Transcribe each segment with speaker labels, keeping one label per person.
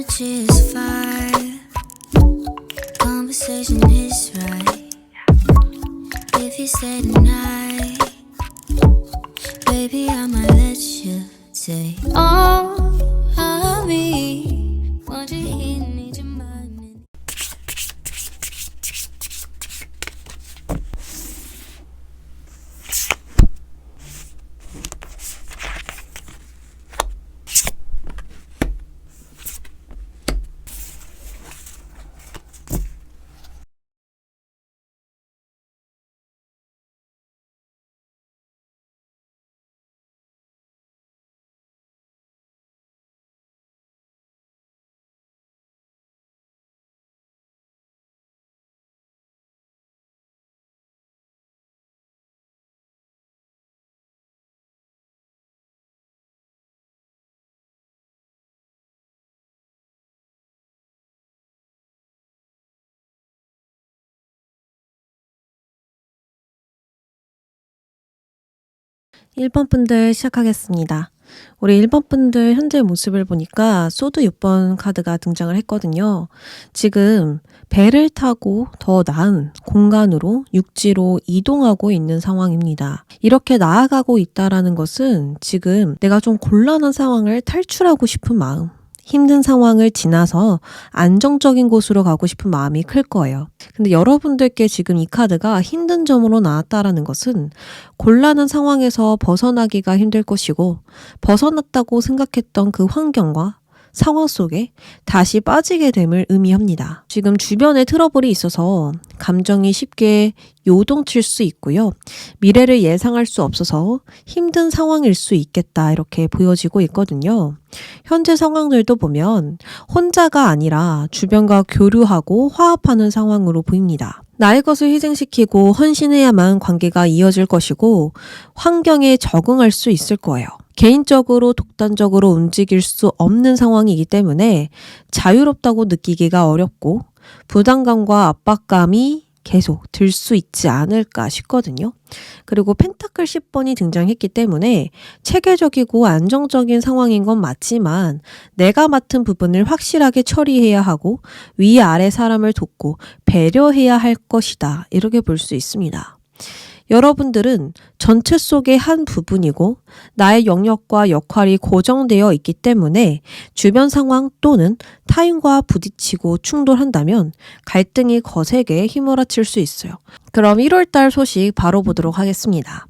Speaker 1: energy is fire. Conversation is right. If you stay tonight, baby, I might let you say all of me. Want you here, need your mind.
Speaker 2: 일 번 분들 시작하겠습니다. 우리 1번 분들 현재 모습을 보니까 소드 6번 카드가 등장을 했거든요. 지금 배를 타고 더 나은 공간으로 육지로 이동하고 있는 상황입니다. 이렇게 나아가고 있다라는 것은 지금 내가 좀 곤란한 상황을 탈출하고 싶은 마음, 힘든 상황을 지나서 안정적인 곳으로 가고 싶은 마음이 클 거예요. 근데 여러분들께 지금 이 카드가 힘든 점으로 나왔다라는 것은 곤란한 상황에서 벗어나기가 힘들 것이고, 벗어났다고 생각했던 그 환경과 상황 속에 다시 빠지게 됨을 의미합니다. 지금 주변에 트러블이 있어서 감정이 쉽게 요동칠 수 있고요. 미래를 예상할 수 없어서 힘든 상황일 수 있겠다, 이렇게 보여지고 있거든요. 현재 상황들도 보면 혼자가 아니라 주변과 교류하고 화합하는 상황으로 보입니다. 나의 것을 희생시키고 헌신해야만 관계가 이어질 것이고 환경에 적응할 수 있을 거예요. 개인적으로 독단적으로 움직일 수 없는 상황이기 때문에 자유롭다고 느끼기가 어렵고 부담감과 압박감이 계속 들 수 있지 않을까 싶거든요. 그리고 펜타클 10번이 등장했기 때문에 체계적이고 안정적인 상황인 건 맞지만 내가 맡은 부분을 확실하게 처리해야 하고 위아래 사람을 돕고 배려해야 할 것이다, 이렇게 볼 수 있습니다. 여러분들은 전체 속의 한 부분이고 나의 영역과 역할이 고정되어 있기 때문에 주변 상황 또는 타인과 부딪히고 충돌한다면 갈등이 거세게 휘몰아칠 수 있어요. 그럼 1월달 소식 바로 보도록 하겠습니다.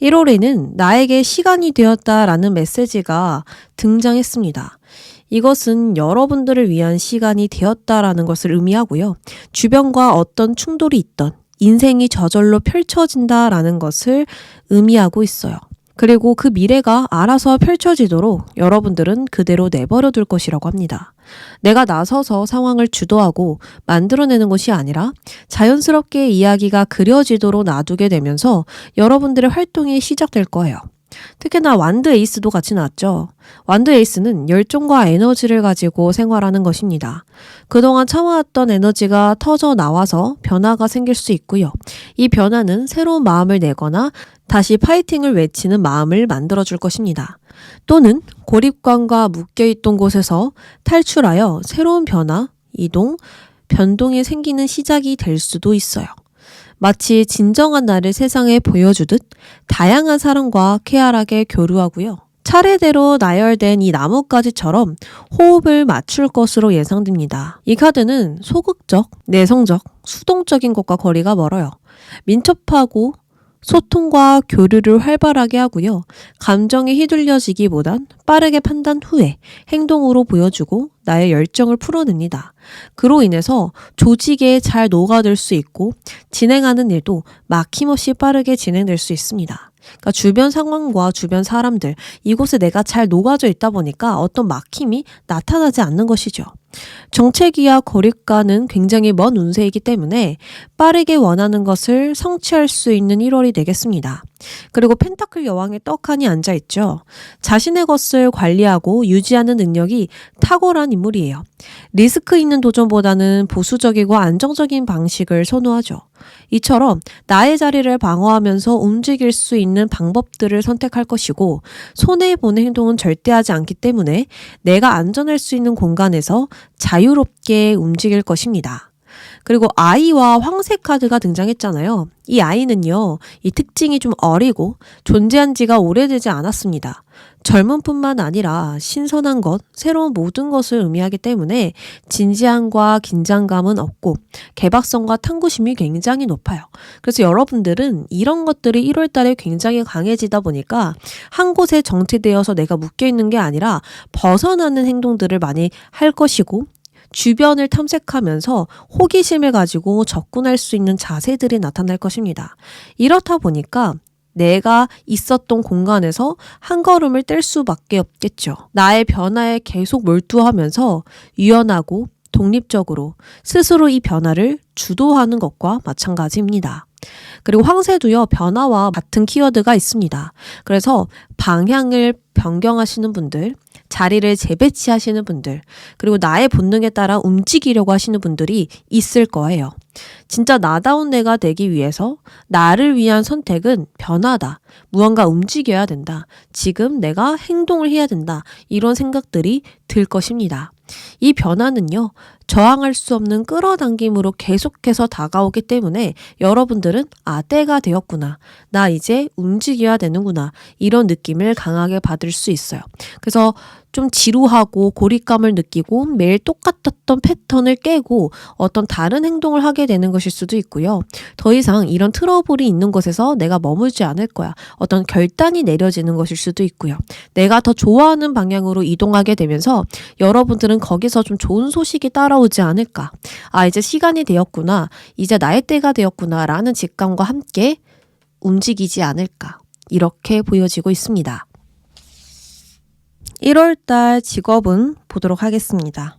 Speaker 2: 1월에는 나에게 시간이 되었다라는 메시지가 등장했습니다. 이것은 여러분들을 위한 시간이 되었다라는 것을 의미하고요. 주변과 어떤 충돌이 있던 인생이 저절로 펼쳐진다라는 것을 의미하고 있어요. 그리고 그 미래가 알아서 펼쳐지도록 여러분들은 그대로 내버려 둘 것이라고 합니다. 내가 나서서 상황을 주도하고 만들어내는 것이 아니라 자연스럽게 이야기가 그려지도록 놔두게 되면서 여러분들의 활동이 시작될 거예요. 특히나 완드 에이스도 같이 나왔죠. 완드 에이스는 열정과 에너지를 가지고 생활하는 것입니다. 그동안 참아왔던 에너지가 터져 나와서 변화가 생길 수 있고요. 이 변화는 새로운 마음을 내거나 다시 파이팅을 외치는 마음을 만들어줄 것입니다. 또는 고립감과 묶여있던 곳에서 탈출하여 새로운 변화, 이동, 변동이 생기는 시작이 될 수도 있어요. 마치 진정한 나를 세상에 보여주듯 다양한 사람과 쾌활하게 교류하고요. 차례대로 나열된 이 나뭇가지처럼 호흡을 맞출 것으로 예상됩니다. 이 카드는 소극적, 내성적, 수동적인 것과 거리가 멀어요. 민첩하고 소통과 교류를 활발하게 하고요. 감정에 휘둘려지기보단 빠르게 판단 후에 행동으로 보여주고 나의 열정을 풀어냅니다. 그로 인해서 조직에 잘 녹아들 수 있고 진행하는 일도 막힘없이 빠르게 진행될 수 있습니다. 그러니까 주변 상황과 주변 사람들, 이곳에 내가 잘 녹아져 있다 보니까 어떤 막힘이 나타나지 않는 것이죠. 정체기와 거리과는 굉장히 먼 운세이기 때문에 빠르게 원하는 것을 성취할 수 있는 1월이 되겠습니다. 그리고 펜타클 여왕의 떡하니 앉아있죠. 자신의 것을 관리하고 유지하는 능력이 탁월한 인물이에요. 리스크 있는 도전보다는 보수적이고 안정적인 방식을 선호하죠. 이처럼 나의 자리를 방어하면서 움직일 수 있는 방법들을 선택할 것이고 손해보는 행동은 절대 하지 않기 때문에 내가 안전할 수 있는 공간에서 자유롭게 움직일 것입니다. 그리고 아이와 황새 카드가 등장했잖아요. 이 아이는요, 이 특징이 좀 어리고 존재한 지가 오래되지 않았습니다. 젊은 뿐만 아니라 신선한 것, 새로운 모든 것을 의미하기 때문에 진지함과 긴장감은 없고 개박성과 탐구심이 굉장히 높아요. 그래서 여러분들은 이런 것들이 1월 달에 굉장히 강해지다 보니까 한 곳에 정체되어서 내가 묶여있는 게 아니라 벗어나는 행동들을 많이 할 것이고 주변을 탐색하면서 호기심을 가지고 접근할 수 있는 자세들이 나타날 것입니다. 이렇다 보니까 내가 있었던 공간에서 한 걸음을 뗄 수밖에 없겠죠. 나의 변화에 계속 몰두하면서 유연하고 독립적으로 스스로 이 변화를 주도하는 것과 마찬가지입니다. 그리고 황새도요, 변화와 같은 키워드가 있습니다. 그래서 방향을 변경하시는 분들, 자리를 재배치하시는 분들, 그리고 나의 본능에 따라 움직이려고 하시는 분들이 있을 거예요. 진짜 나다운 내가 되기 위해서 나를 위한 선택은 변화다. 무언가 움직여야 된다. 지금 내가 행동을 해야 된다. 이런 생각들이 들 것입니다. 이 변화는요, 저항할 수 없는 끌어당김으로 계속해서 다가오기 때문에 여러분들은 때가 되었구나. 나 이제 움직여야 되는구나. 이런 느낌을 강하게 받을 수 있어요. 그래서 좀 지루하고 고립감을 느끼고 매일 똑같았던 패턴을 깨고 어떤 다른 행동을 하게 되는 것일 수도 있고요. 더 이상 이런 트러블이 있는 곳에서 내가 머물지 않을 거야. 어떤 결단이 내려지는 것일 수도 있고요. 내가 더 좋아하는 방향으로 이동하게 되면서 여러분들은 거기서 좀 좋은 소식이 따라오지 않을까. 이제 시간이 되었구나. 이제 나의 때가 되었구나. 라는 직감과 함께 움직이지 않을까. 이렇게 보여지고 있습니다. 1월달 직업은 보도록 하겠습니다.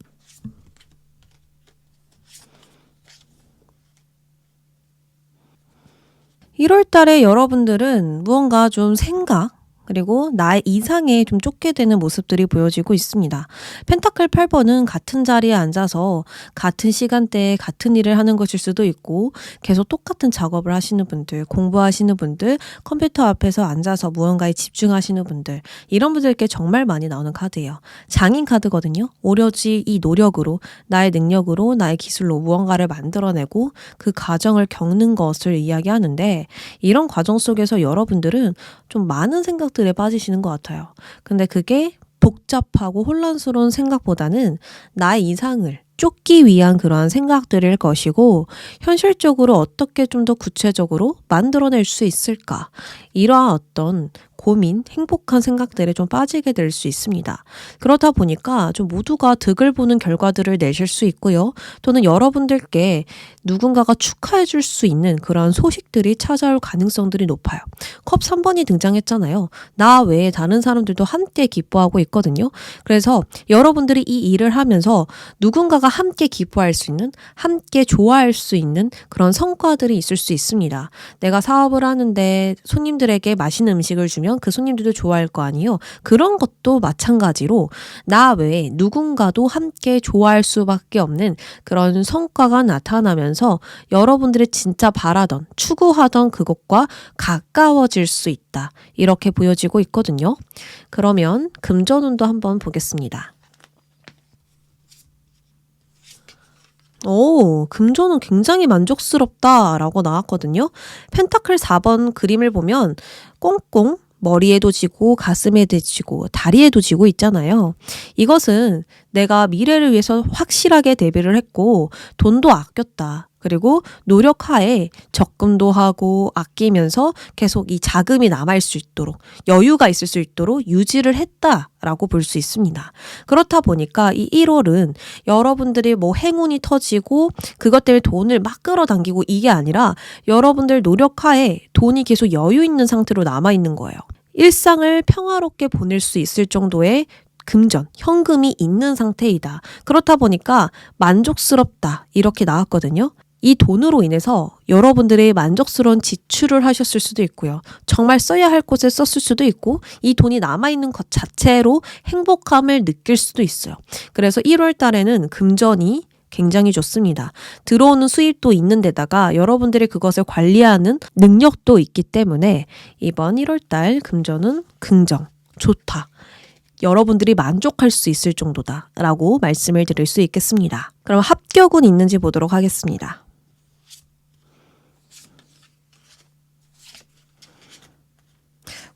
Speaker 2: 1월달에 여러분들은 무언가 좀 생각, 그리고 나의 이상에 좀 쫓게 되는 모습들이 보여지고 있습니다. 펜타클 8번은 같은 자리에 앉아서 같은 시간대에 같은 일을 하는 것일 수도 있고 계속 똑같은 작업을 하시는 분들, 공부하시는 분들, 컴퓨터 앞에서 앉아서 무언가에 집중하시는 분들, 이런 분들께 정말 많이 나오는 카드예요. 장인 카드거든요. 오로지 이 노력으로, 나의 능력으로, 나의 기술로 무언가를 만들어내고 그 과정을 겪는 것을 이야기하는데 이런 과정 속에서 여러분들은 좀 많은 생각들에 빠지시는 것 같아요. 근데 그게 복잡하고 혼란스러운 생각보다는 나의 이상을 쫓기 위한 그러한 생각들일 것이고 현실적으로 어떻게 좀 더 구체적으로 만들어낼 수 있을까? 이러한 어떤 고민, 행복한 생각들에 좀 빠지게 될 수 있습니다. 그러다 보니까 좀 모두가 득을 보는 결과들을 내실 수 있고요. 또는 여러분들께 누군가가 축하해 줄 수 있는 그런 소식들이 찾아올 가능성들이 높아요. 컵 3번이 등장했잖아요. 나 외에 다른 사람들도 함께 기뻐하고 있거든요. 그래서 여러분들이 이 일을 하면서 누군가가 함께 기뻐할 수 있는, 함께 좋아할 수 있는 그런 성과들이 있을 수 있습니다. 내가 사업을 하는데 손님들에게 맛있는 음식을 주면 그 손님들도 좋아할 거 아니에요. 그런 것도 마찬가지로 나 외에 누군가도 함께 좋아할 수밖에 없는 그런 성과가 나타나면서 여러분들이 진짜 바라던, 추구하던 그것과 가까워질 수 있다. 이렇게 보여지고 있거든요. 그러면 금전운도 한번 보겠습니다. 금전은 굉장히 만족스럽다라고 나왔거든요. 펜타클 4번 그림을 보면 꽁꽁 머리에도 지고 가슴에도 지고 다리에도 지고 있잖아요. 이것은 내가 미래를 위해서 확실하게 대비를 했고 돈도 아꼈다. 그리고 노력하에 적금도 하고 아끼면서 계속 이 자금이 남아있을 수 있도록 여유가 있을 수 있도록 유지를 했다라고 볼 수 있습니다. 그렇다 보니까 이 1월은 여러분들이 뭐 행운이 터지고 그것 때문에 돈을 막 끌어당기고 이게 아니라 여러분들 노력하에 돈이 계속 여유 있는 상태로 남아있는 거예요. 일상을 평화롭게 보낼 수 있을 정도의 금전, 현금이 있는 상태이다. 그렇다 보니까 만족스럽다. 이렇게 나왔거든요. 이 돈으로 인해서 여러분들이 만족스러운 지출을 하셨을 수도 있고요. 정말 써야 할 곳에 썼을 수도 있고 이 돈이 남아있는 것 자체로 행복함을 느낄 수도 있어요. 그래서 1월 달에는 금전이 굉장히 좋습니다. 들어오는 수입도 있는 데다가 여러분들이 그것을 관리하는 능력도 있기 때문에 이번 1월달 금전은 긍정, 좋다. 여러분들이 만족할 수 있을 정도다 라고 말씀을 드릴 수 있겠습니다. 그럼 합격은 있는지 보도록 하겠습니다.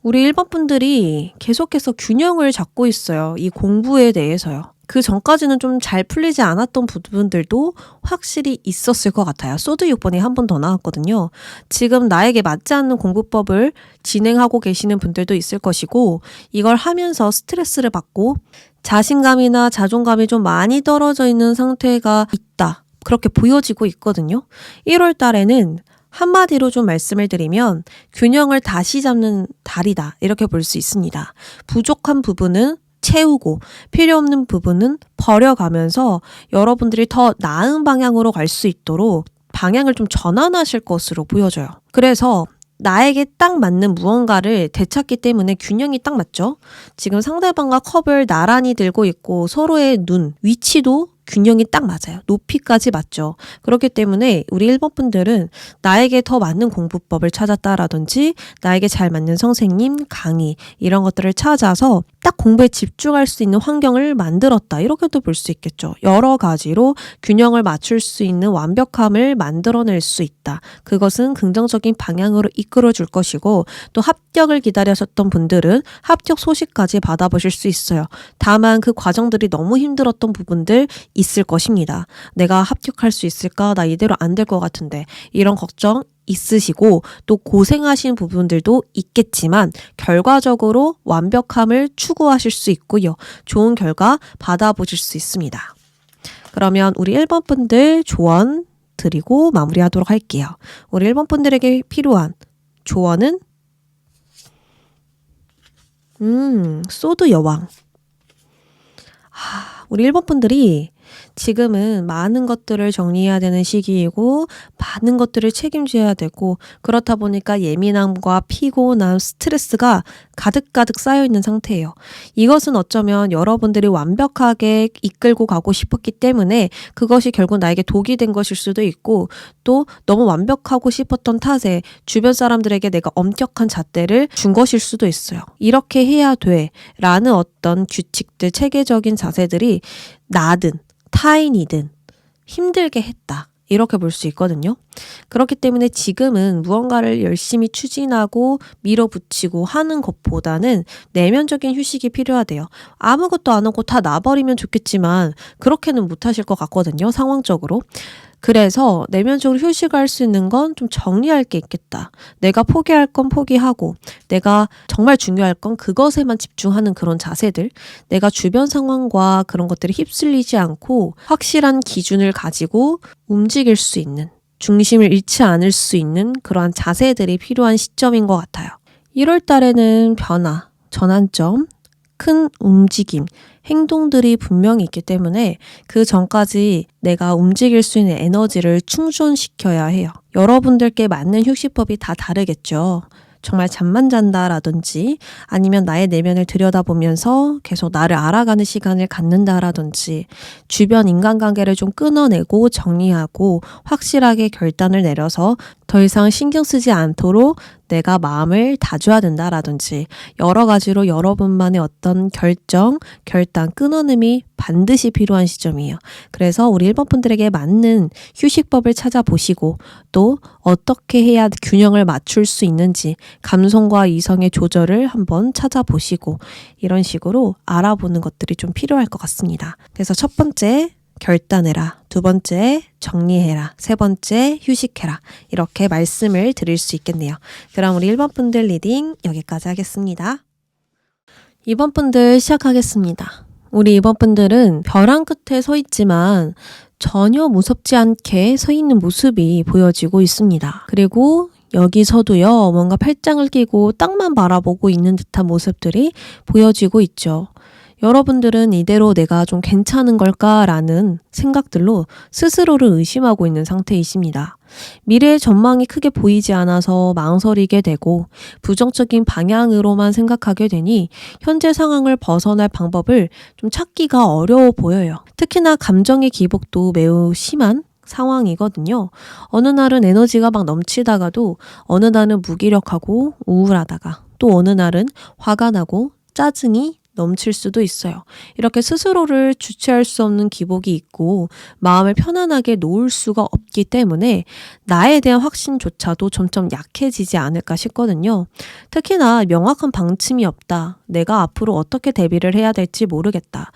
Speaker 2: 우리 1번 분들이 계속해서 균형을 잡고 있어요. 이 공부에 대해서요. 그 전까지는 좀 잘 풀리지 않았던 부분들도 확실히 있었을 것 같아요. 소드 6번이 한 번 더 나왔거든요. 지금 나에게 맞지 않는 공부법을 진행하고 계시는 분들도 있을 것이고 이걸 하면서 스트레스를 받고 자신감이나 자존감이 좀 많이 떨어져 있는 상태가 있다. 그렇게 보여지고 있거든요. 1월 달에는 한마디로 좀 말씀을 드리면 균형을 다시 잡는 달이다. 이렇게 볼 수 있습니다. 부족한 부분은 채우고 필요 없는 부분은 버려가면서 여러분들이 더 나은 방향으로 갈 수 있도록 방향을 좀 전환하실 것으로 보여져요. 그래서 나에게 딱 맞는 무언가를 되찾기 때문에 균형이 딱 맞죠? 지금 상대방과 컵을 나란히 들고 있고 서로의 눈, 위치도 균형이 딱 맞아요. 높이까지 맞죠. 그렇기 때문에 우리 1번 분들은 나에게 더 맞는 공부법을 찾았다라든지 나에게 잘 맞는 선생님, 강의 이런 것들을 찾아서 딱 공부에 집중할 수 있는 환경을 만들었다. 이렇게도 볼 수 있겠죠. 여러 가지로 균형을 맞출 수 있는 완벽함을 만들어낼 수 있다. 그것은 긍정적인 방향으로 이끌어 줄 것이고 또 합격을 기다리셨던 분들은 합격 소식까지 받아보실 수 있어요. 다만 그 과정들이 너무 힘들었던 부분들 있을 것입니다. 내가 합격할 수 있을까? 나 이대로 안 될 것 같은데 이런 걱정 있으시고 또 고생하신 부분들도 있겠지만 결과적으로 완벽함을 추구하실 수 있고요. 좋은 결과 받아보실 수 있습니다. 그러면 우리 1번 분들 조언 드리고 마무리하도록 할게요. 우리 1번 분들에게 필요한 조언은 소드 여왕. 우리 1번 분들이 지금은 많은 것들을 정리해야 되는 시기이고 많은 것들을 책임져야 되고 그렇다 보니까 예민함과 피곤함, 스트레스가 가득가득 쌓여있는 상태예요. 이것은 어쩌면 여러분들이 완벽하게 이끌고 가고 싶었기 때문에 그것이 결국 나에게 독이 된 것일 수도 있고 또 너무 완벽하고 싶었던 탓에 주변 사람들에게 내가 엄격한 잣대를 준 것일 수도 있어요. 이렇게 해야 돼 라는 어떤 규칙들, 체계적인 자세들이 나든 타인이든 힘들게 했다. 이렇게 볼 수 있거든요. 그렇기 때문에 지금은 무언가를 열심히 추진하고 밀어붙이고 하는 것보다는 내면적인 휴식이 필요하대요. 아무것도 안 하고 다 놔버리면 좋겠지만 그렇게는 못하실 것 같거든요. 상황적으로. 그래서 내면적으로 휴식할 수 있는 건 좀 정리할 게 있겠다. 내가 포기할 건 포기하고 내가 정말 중요할 건 그것에만 집중하는 그런 자세들. 내가 주변 상황과 그런 것들이 휩쓸리지 않고 확실한 기준을 가지고 움직일 수 있는 중심을 잃지 않을 수 있는 그러한 자세들이 필요한 시점인 것 같아요. 1월 달에는 변화, 전환점, 큰 움직임, 행동들이 분명히 있기 때문에 그 전까지 내가 움직일 수 있는 에너지를 충전시켜야 해요. 여러분들께 맞는 휴식법이 다 다르겠죠. 정말 잠만 잔다라든지 아니면 나의 내면을 들여다보면서 계속 나를 알아가는 시간을 갖는다라든지 주변 인간관계를 좀 끊어내고 정리하고 확실하게 결단을 내려서 더 이상 신경 쓰지 않도록 내가 마음을 다져야 된다라든지 여러 가지로 여러분만의 어떤 결정, 결단, 끊어냄이 반드시 필요한 시점이에요. 그래서 우리 1번 분들에게 맞는 휴식법을 찾아보시고 또 어떻게 해야 균형을 맞출 수 있는지 감성과 이성의 조절을 한번 찾아보시고 이런 식으로 알아보는 것들이 좀 필요할 것 같습니다. 그래서 첫 번째, 결단해라. 두 번째, 정리해라. 세 번째, 휴식해라. 이렇게 말씀을 드릴 수 있겠네요. 그럼 우리 1번 분들 리딩 여기까지 하겠습니다. 2번 분들 시작하겠습니다. 우리 2번 분들은 벼랑 끝에 서 있지만 전혀 무섭지 않게 서 있는 모습이 보여지고 있습니다. 그리고 여기서도요, 뭔가 팔짱을 끼고 땅만 바라보고 있는 듯한 모습들이 보여지고 있죠. 여러분들은 이대로 내가 좀 괜찮은 걸까라는 생각들로 스스로를 의심하고 있는 상태이십니다. 미래의 전망이 크게 보이지 않아서 망설이게 되고 부정적인 방향으로만 생각하게 되니 현재 상황을 벗어날 방법을 좀 찾기가 어려워 보여요. 특히나 감정의 기복도 매우 심한 상황이거든요. 어느 날은 에너지가 막 넘치다가도 어느 날은 무기력하고 우울하다가 또 어느 날은 화가 나고 짜증이 넘칠 수도 있어요. 이렇게 스스로를 주체할 수 없는 기복이 있고 마음을 편안하게 놓을 수가 없기 때문에 나에 대한 확신조차도 점점 약해지지 않을까 싶거든요. 특히나 명확한 방침이 없다. 내가 앞으로 어떻게 대비를 해야 될지 모르겠다.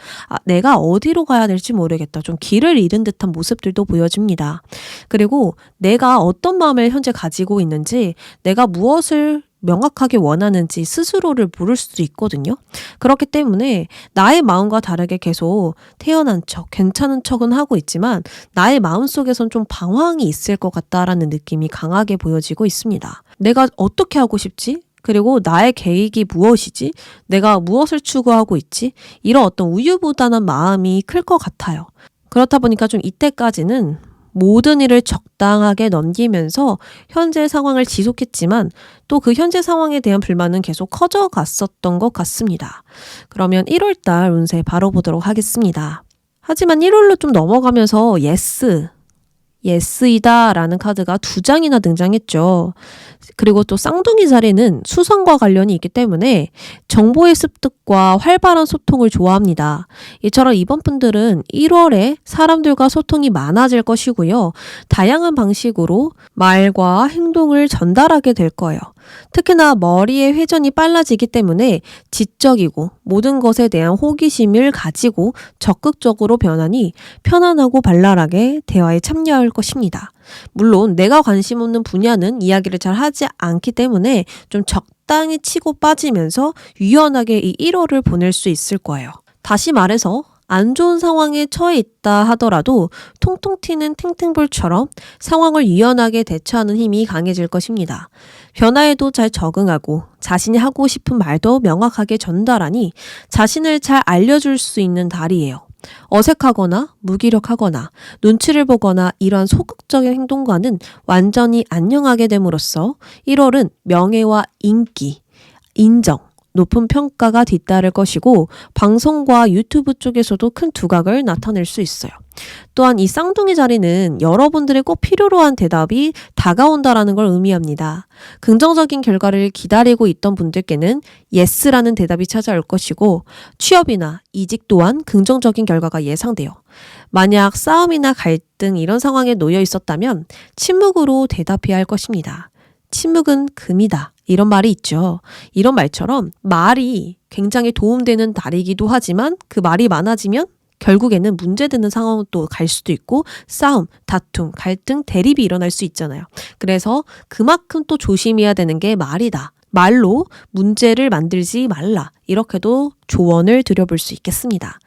Speaker 2: 내가 어디로 가야 될지 모르겠다. 좀 길을 잃은 듯한 모습들도 보여집니다. 그리고 내가 어떤 마음을 현재 가지고 있는지, 내가 무엇을 명확하게 원하는지 스스로를 모를 수도 있거든요. 그렇기 때문에 나의 마음과 다르게 계속 태어난 척, 괜찮은 척은 하고 있지만 나의 마음속에선 좀 방황이 있을 것 같다라는 느낌이 강하게 보여지고 있습니다. 내가 어떻게 하고 싶지? 그리고 나의 계획이 무엇이지? 내가 무엇을 추구하고 있지? 이런 어떤 우유부단한 마음이 클 것 같아요. 그렇다 보니까 좀 이때까지는 모든 일을 적당하게 넘기면서 현재 상황을 지속했지만 또 그 현재 상황에 대한 불만은 계속 커져갔었던 것 같습니다. 그러면 1월달 운세 바로 보도록 하겠습니다. 하지만 1월로 좀 넘어가면서 예스이다 라는 카드가 2장이나 등장했죠. 그리고 또 쌍둥이 자리는 수성과 관련이 있기 때문에 정보의 습득과 활발한 소통을 좋아합니다. 이처럼 이번 분들은 1월에 사람들과 소통이 많아질 것이고요. 다양한 방식으로 말과 행동을 전달하게 될 거예요. 특히나 머리의 회전이 빨라지기 때문에 지적이고 모든 것에 대한 호기심을 가지고 적극적으로 변하니 편안하고 발랄하게 대화에 참여할 것입니다. 물론 내가 관심 없는 분야는 이야기를 잘 하지 않기 때문에 좀 적당히 치고 빠지면서 유연하게 이 1월을 보낼 수 있을 거예요. 다시 말해서 안 좋은 상황에 처해 있다 하더라도 통통 튀는 탱탱볼처럼 상황을 유연하게 대처하는 힘이 강해질 것입니다. 변화에도 잘 적응하고 자신이 하고 싶은 말도 명확하게 전달하니 자신을 잘 알려줄 수 있는 달이에요. 어색하거나 무기력하거나 눈치를 보거나 이러한 소극적인 행동과는 완전히 안녕하게 됨으로써 1월은 명예와 인기, 인정, 높은 평가가 뒤따를 것이고 방송과 유튜브 쪽에서도 큰 두각을 나타낼 수 있어요. 또한 이 쌍둥이 자리는 여러분들의 꼭 필요로 한 대답이 다가온다라는 걸 의미합니다. 긍정적인 결과를 기다리고 있던 분들께는 예스라는 대답이 찾아올 것이고 취업이나 이직 또한 긍정적인 결과가 예상돼요. 만약 싸움이나 갈등 이런 상황에 놓여 있었다면 침묵으로 대답해야 할 것입니다. 침묵은 금이다. 이런 말이 있죠. 이런 말처럼 말이 굉장히 도움되는 달이기도 하지만 그 말이 많아지면 결국에는 문제되는 상황으로 또 갈 수도 있고 싸움, 다툼, 갈등, 대립이 일어날 수 있잖아요. 그래서 그만큼 또 조심해야 되는 게 말이다. 말로 문제를 만들지 말라. 이렇게도 조언을 드려볼 수 있겠습니다.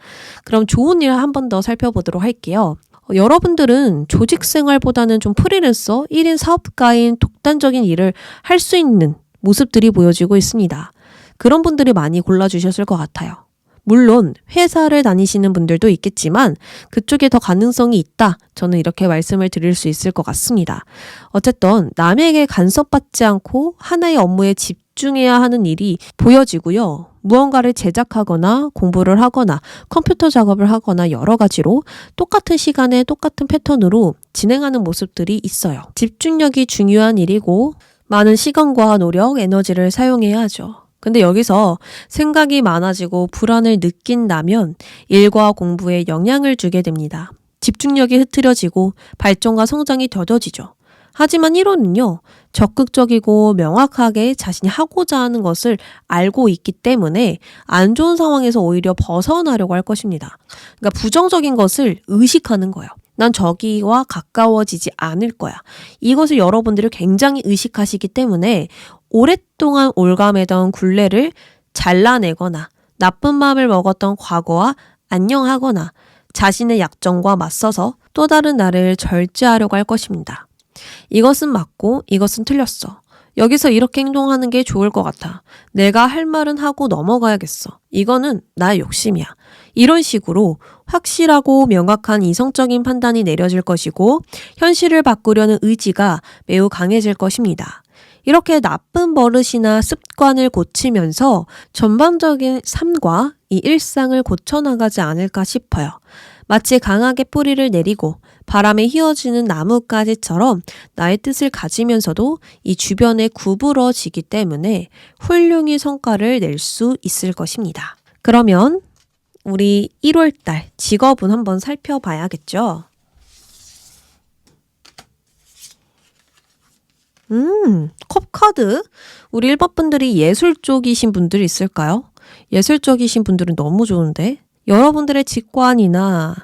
Speaker 2: 그럼 좋은 일 한 번 더 살펴보도록 할게요. 여러분들은 조직 생활보다는 좀 프리랜서, 1인 사업가인 독단적인 일을 할 수 있는 모습들이 보여지고 있습니다. 그런 분들이 많이 골라주셨을 것 같아요. 물론 회사를 다니시는 분들도 있겠지만 그쪽에 더 가능성이 있다. 저는 이렇게 말씀을 드릴 수 있을 것 같습니다. 어쨌든 남에게 간섭받지 않고 하나의 업무에 집중해야 하는 일이 보여지고요. 무언가를 제작하거나 공부를 하거나 컴퓨터 작업을 하거나 여러 가지로 똑같은 시간에 똑같은 패턴으로 진행하는 모습들이 있어요. 집중력이 중요한 일이고 많은 시간과 노력, 에너지를 사용해야 하죠. 근데 여기서 생각이 많아지고 불안을 느낀다면 일과 공부에 영향을 주게 됩니다. 집중력이 흐트러지고 발전과 성장이 더뎌지죠. 하지만 1호는요, 적극적이고 명확하게 자신이 하고자 하는 것을 알고 있기 때문에 안 좋은 상황에서 오히려 벗어나려고 할 것입니다. 그러니까 부정적인 것을 의식하는 거예요. 난 저기와 가까워지지 않을 거야. 이것을 여러분들이 굉장히 의식하시기 때문에 오랫동안 올가매던 굴레를 잘라내거나 나쁜 마음을 먹었던 과거와 안녕하거나 자신의 약점과 맞서서 또 다른 나를 절제하려고 할 것입니다. 이것은 맞고 이것은 틀렸어. 여기서 이렇게 행동하는 게 좋을 것 같아. 내가 할 말은 하고 넘어가야겠어. 이거는 나의 욕심이야. 이런 식으로 확실하고 명확한 이성적인 판단이 내려질 것이고 현실을 바꾸려는 의지가 매우 강해질 것입니다. 이렇게 나쁜 버릇이나 습관을 고치면서 전반적인 삶과 이 일상을 고쳐나가지 않을까 싶어요. 마치 강하게 뿌리를 내리고 바람에 휘어지는 나뭇가지처럼 나의 뜻을 가지면서도 이 주변에 구부러지기 때문에 훌륭히 성과를 낼 수 있을 것입니다. 그러면 우리 1월달 직업운 한번 살펴봐야겠죠? 컵카드. 우리 1번 분들이 예술 쪽이신 분들이 있을까요? 예술 쪽이신 분들은 너무 좋은데 여러분들의 직관이나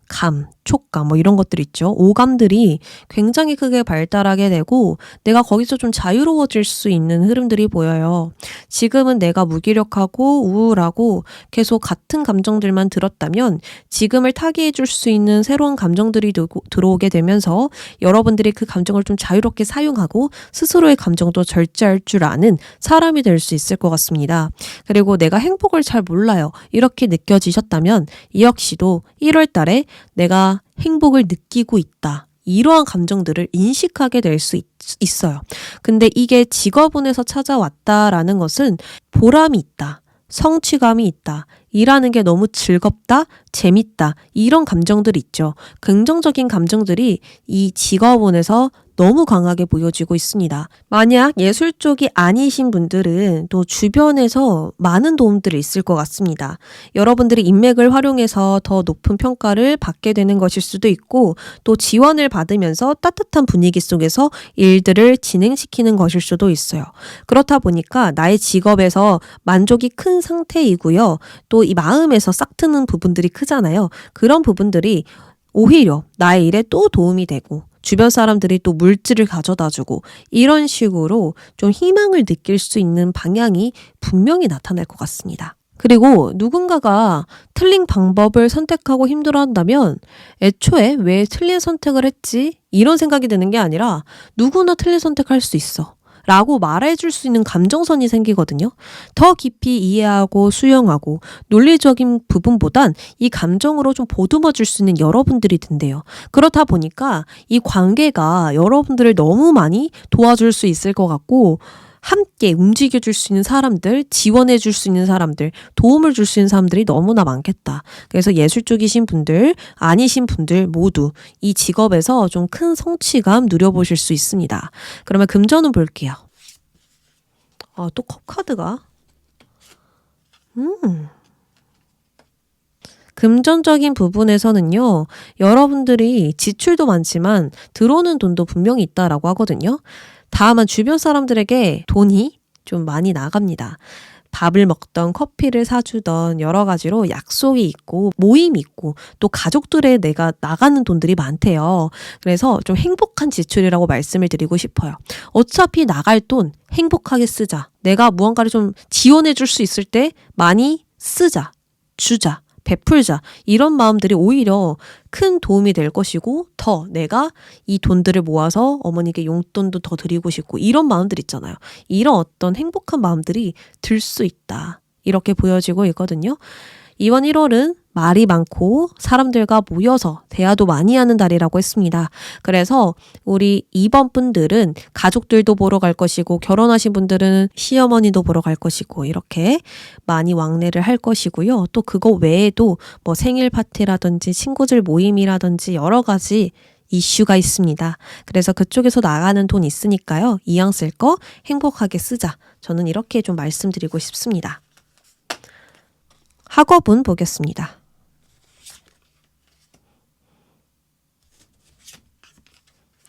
Speaker 2: 감, 촉감 뭐 이런 것들 있죠. 오감들이 굉장히 크게 발달하게 되고 내가 거기서 좀 자유로워질 수 있는 흐름들이 보여요. 지금은 내가 무기력하고 우울하고 계속 같은 감정들만 들었다면 지금을 타개해 줄 수 있는 새로운 감정들이 들어오게 되면서 여러분들이 그 감정을 좀 자유롭게 사용하고 스스로의 감정도 절제할 줄 아는 사람이 될 수 있을 것 같습니다. 그리고 내가 행복을 잘 몰라요. 이렇게 느껴지셨다면 이 역시도 1월 달에 내가 행복을 느끼고 있다. 이러한 감정들을 인식하게 될 수 있어요. 근데 이게 직업운에서 찾아왔다라는 것은 보람이 있다. 성취감이 있다. 일하는 게 너무 즐겁다, 재밌다. 이런 감정들이 있죠. 긍정적인 감정들이 이 직업운에서 너무 강하게 보여지고 있습니다. 만약 예술 쪽이 아니신 분들은 또 주변에서 많은 도움들이 있을 것 같습니다. 여러분들이 인맥을 활용해서 더 높은 평가를 받게 되는 것일 수도 있고 또 지원을 받으면서 따뜻한 분위기 속에서 일들을 진행시키는 것일 수도 있어요. 그렇다 보니까 나의 직업에서 만족이 큰 상태이고요. 또 이 마음에서 싹트는 부분들이 크잖아요. 그런 부분들이 오히려 나의 일에 또 도움이 되고 주변 사람들이 또 물질을 가져다주고 이런 식으로 좀 희망을 느낄 수 있는 방향이 분명히 나타날 것 같습니다. 그리고 누군가가 틀린 방법을 선택하고 힘들어한다면 애초에 왜 틀린 선택을 했지? 이런 생각이 드는 게 아니라 누구나 틀린 선택할 수 있어. 라고 말해줄 수 있는 감정선이 생기거든요. 더 깊이 이해하고 수용하고 논리적인 부분보단 이 감정으로 좀 보듬어 줄 수 있는 여러분들이 된대요. 그렇다 보니까 이 관계가 여러분들을 너무 많이 도와줄 수 있을 것 같고 함께 움직여줄 수 있는 사람들, 지원해줄 수 있는 사람들, 도움을 줄 수 있는 사람들이 너무나 많겠다. 그래서 예술 쪽이신 분들, 아니신 분들 모두 이 직업에서 좀 큰 성취감 누려보실 수 있습니다. 그러면 금전운 볼게요. 또 컵카드가. 금전적인 부분에서는요, 여러분들이 지출도 많지만 들어오는 돈도 분명히 있다라고 하거든요. 다만 주변 사람들에게 돈이 좀 많이 나갑니다. 밥을 먹던 커피를 사주던 여러 가지로 약속이 있고 모임이 있고 또 가족들에 내가 나가는 돈들이 많대요. 그래서 좀 행복한 지출이라고 말씀을 드리고 싶어요. 어차피 나갈 돈 행복하게 쓰자. 내가 무언가를 좀 지원해 줄 수 있을 때 많이 쓰자. 주자. 베풀자. 이런 마음들이 오히려 큰 도움이 될 것이고 더 내가 이 돈들을 모아서 어머니께 용돈도 더 드리고 싶고 이런 마음들 있잖아요. 이런 어떤 행복한 마음들이 들 수 있다. 이렇게 보여지고 있거든요. 이번 1월은 말이 많고 사람들과 모여서 대화도 많이 하는 달이라고 했습니다. 그래서 우리 2번 분들은 가족들도 보러 갈 것이고 결혼하신 분들은 시어머니도 보러 갈 것이고 이렇게 많이 왕래를 할 것이고요. 또 그거 외에도 뭐 생일 파티라든지 친구들 모임이라든지 여러 가지 이슈가 있습니다. 그래서 그쪽에서 나가는 돈 있으니까요. 이왕 쓸 거 행복하게 쓰자. 저는 이렇게 좀 말씀드리고 싶습니다. 학업운 보겠습니다.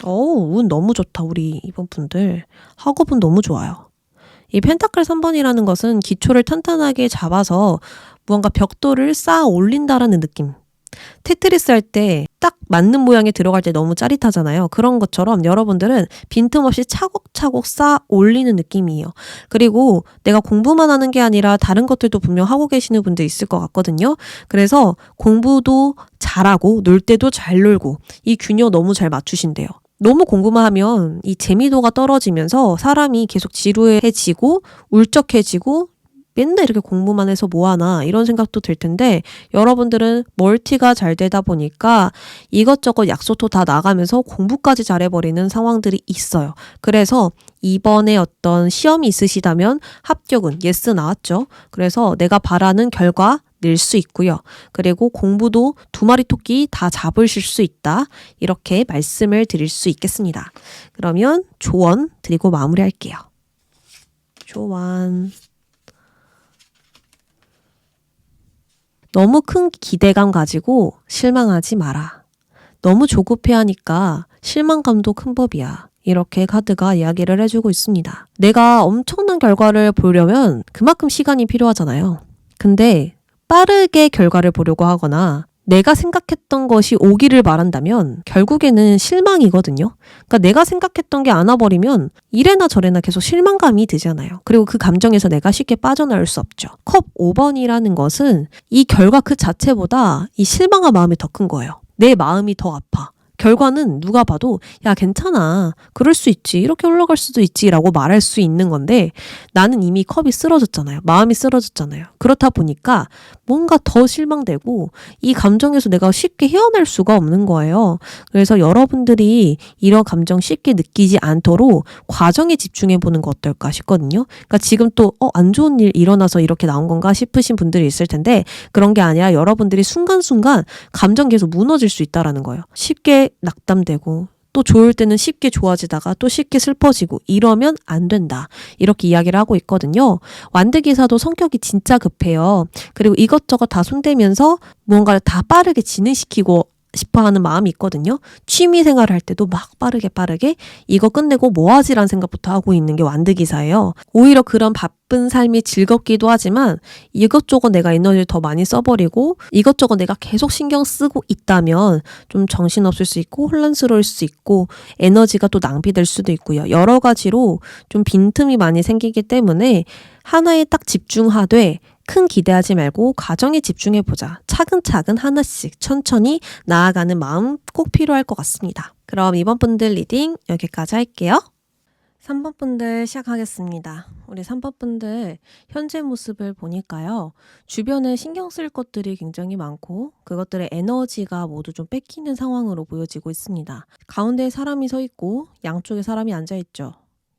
Speaker 2: 운 너무 좋다. 우리 이번 분들. 학업은 너무 좋아요. 이 펜타클 3번이라는 것은 기초를 탄탄하게 잡아서 무언가 벽돌을 쌓아 올린다라는 느낌. 테트리스 할 때 딱 맞는 모양에 들어갈 때 너무 짜릿하잖아요. 그런 것처럼 여러분들은 빈틈없이 차곡차곡 쌓아 올리는 느낌이에요. 그리고 내가 공부만 하는 게 아니라 다른 것들도 분명 하고 계시는 분들 있을 것 같거든요. 그래서 공부도 잘하고 놀 때도 잘 놀고 이 균형 너무 잘 맞추신대요. 너무 공부만 하면 이 재미도가 떨어지면서 사람이 계속 지루해지고 울적해지고 맨날 이렇게 공부만 해서 뭐하나 이런 생각도 들 텐데 여러분들은 멀티가 잘 되다 보니까 이것저것 약속도 다 나가면서 공부까지 잘해버리는 상황들이 있어요. 그래서 이번에 어떤 시험이 있으시다면 합격은 예스 나왔죠. 그래서 내가 바라는 결과 낼 수 있고요. 그리고 공부도 두 마리 토끼 다 잡으실 수 있다. 이렇게 말씀을 드릴 수 있겠습니다. 그러면 조언 드리고 마무리할게요. 조언. 너무 큰 기대감 가지고 실망하지 마라. 너무 조급해하니까 실망감도 큰 법이야. 이렇게 카드가 이야기를 해주고 있습니다. 내가 엄청난 결과를 보려면 그만큼 시간이 필요하잖아요. 근데 빠르게 결과를 보려고 하거나 내가 생각했던 것이 오기를 바란다면 결국에는 실망이거든요. 그러니까 내가 생각했던 게 안 와버리면 이래나 저래나 계속 실망감이 드잖아요. 그리고 그 감정에서 내가 쉽게 빠져나올 수 없죠. 컵 5번이라는 것은 이 결과 그 자체보다 이 실망한 마음이 더 큰 거예요. 내 마음이 더 아파. 결과는 누가 봐도 야 괜찮아 그럴 수 있지 이렇게 올라갈 수도 있지 라고 말할 수 있는 건데 나는 이미 컵이 쓰러졌잖아요. 마음이 쓰러졌잖아요. 그렇다 보니까 뭔가 더 실망되고 이 감정에서 내가 쉽게 헤어날 수가 없는 거예요. 그래서 여러분들이 이런 감정 쉽게 느끼지 않도록 과정에 집중해 보는 거 어떨까 싶거든요. 그러니까 지금 또 안 좋은 일 일어나서 이렇게 나온 건가 싶으신 분들이 있을 텐데 그런 게 아니라 여러분들이 순간순간 감정 계속 무너질 수 있다라는 거예요. 쉽게 낙담되고 또 좋을 때는 쉽게 좋아지다가 또 쉽게 슬퍼지고 이러면 안 된다. 이렇게 이야기를 하고 있거든요. 완득이사도 성격이 진짜 급해요. 그리고 이것저것 다 손대면서 뭔가를 다 빠르게 진행시키고 싶어하는 마음이 있거든요. 취미 생활을 할 때도 막 빠르게 이거 끝내고 뭐 하지라는 생각부터 하고 있는 게 완득이사예요. 오히려 그런 바쁜 삶이 즐겁기도 하지만 이것저것 내가 에너지를 더 많이 써버리고 이것저것 내가 계속 신경 쓰고 있다면 좀 정신없을 수 있고 혼란스러울 수 있고 에너지가 또 낭비될 수도 있고요. 여러 가지로 좀 빈틈이 많이 생기기 때문에 하나에 딱 집중하되 큰 기대하지 말고 과정에 집중해보자. 차근차근 하나씩 천천히 나아가는 마음 꼭 필요할 것 같습니다. 그럼 이번 분들 리딩 여기까지 할게요. 3번 분들 시작하겠습니다. 우리 3번 분들 현재 모습을 보니까요. 주변에 신경 쓸 것들이 굉장히 많고 그것들의 에너지가 모두 좀 뺏기는 상황으로 보여지고 있습니다. 가운데에 사람이 서 있고 양쪽에 사람이 앉아 있죠.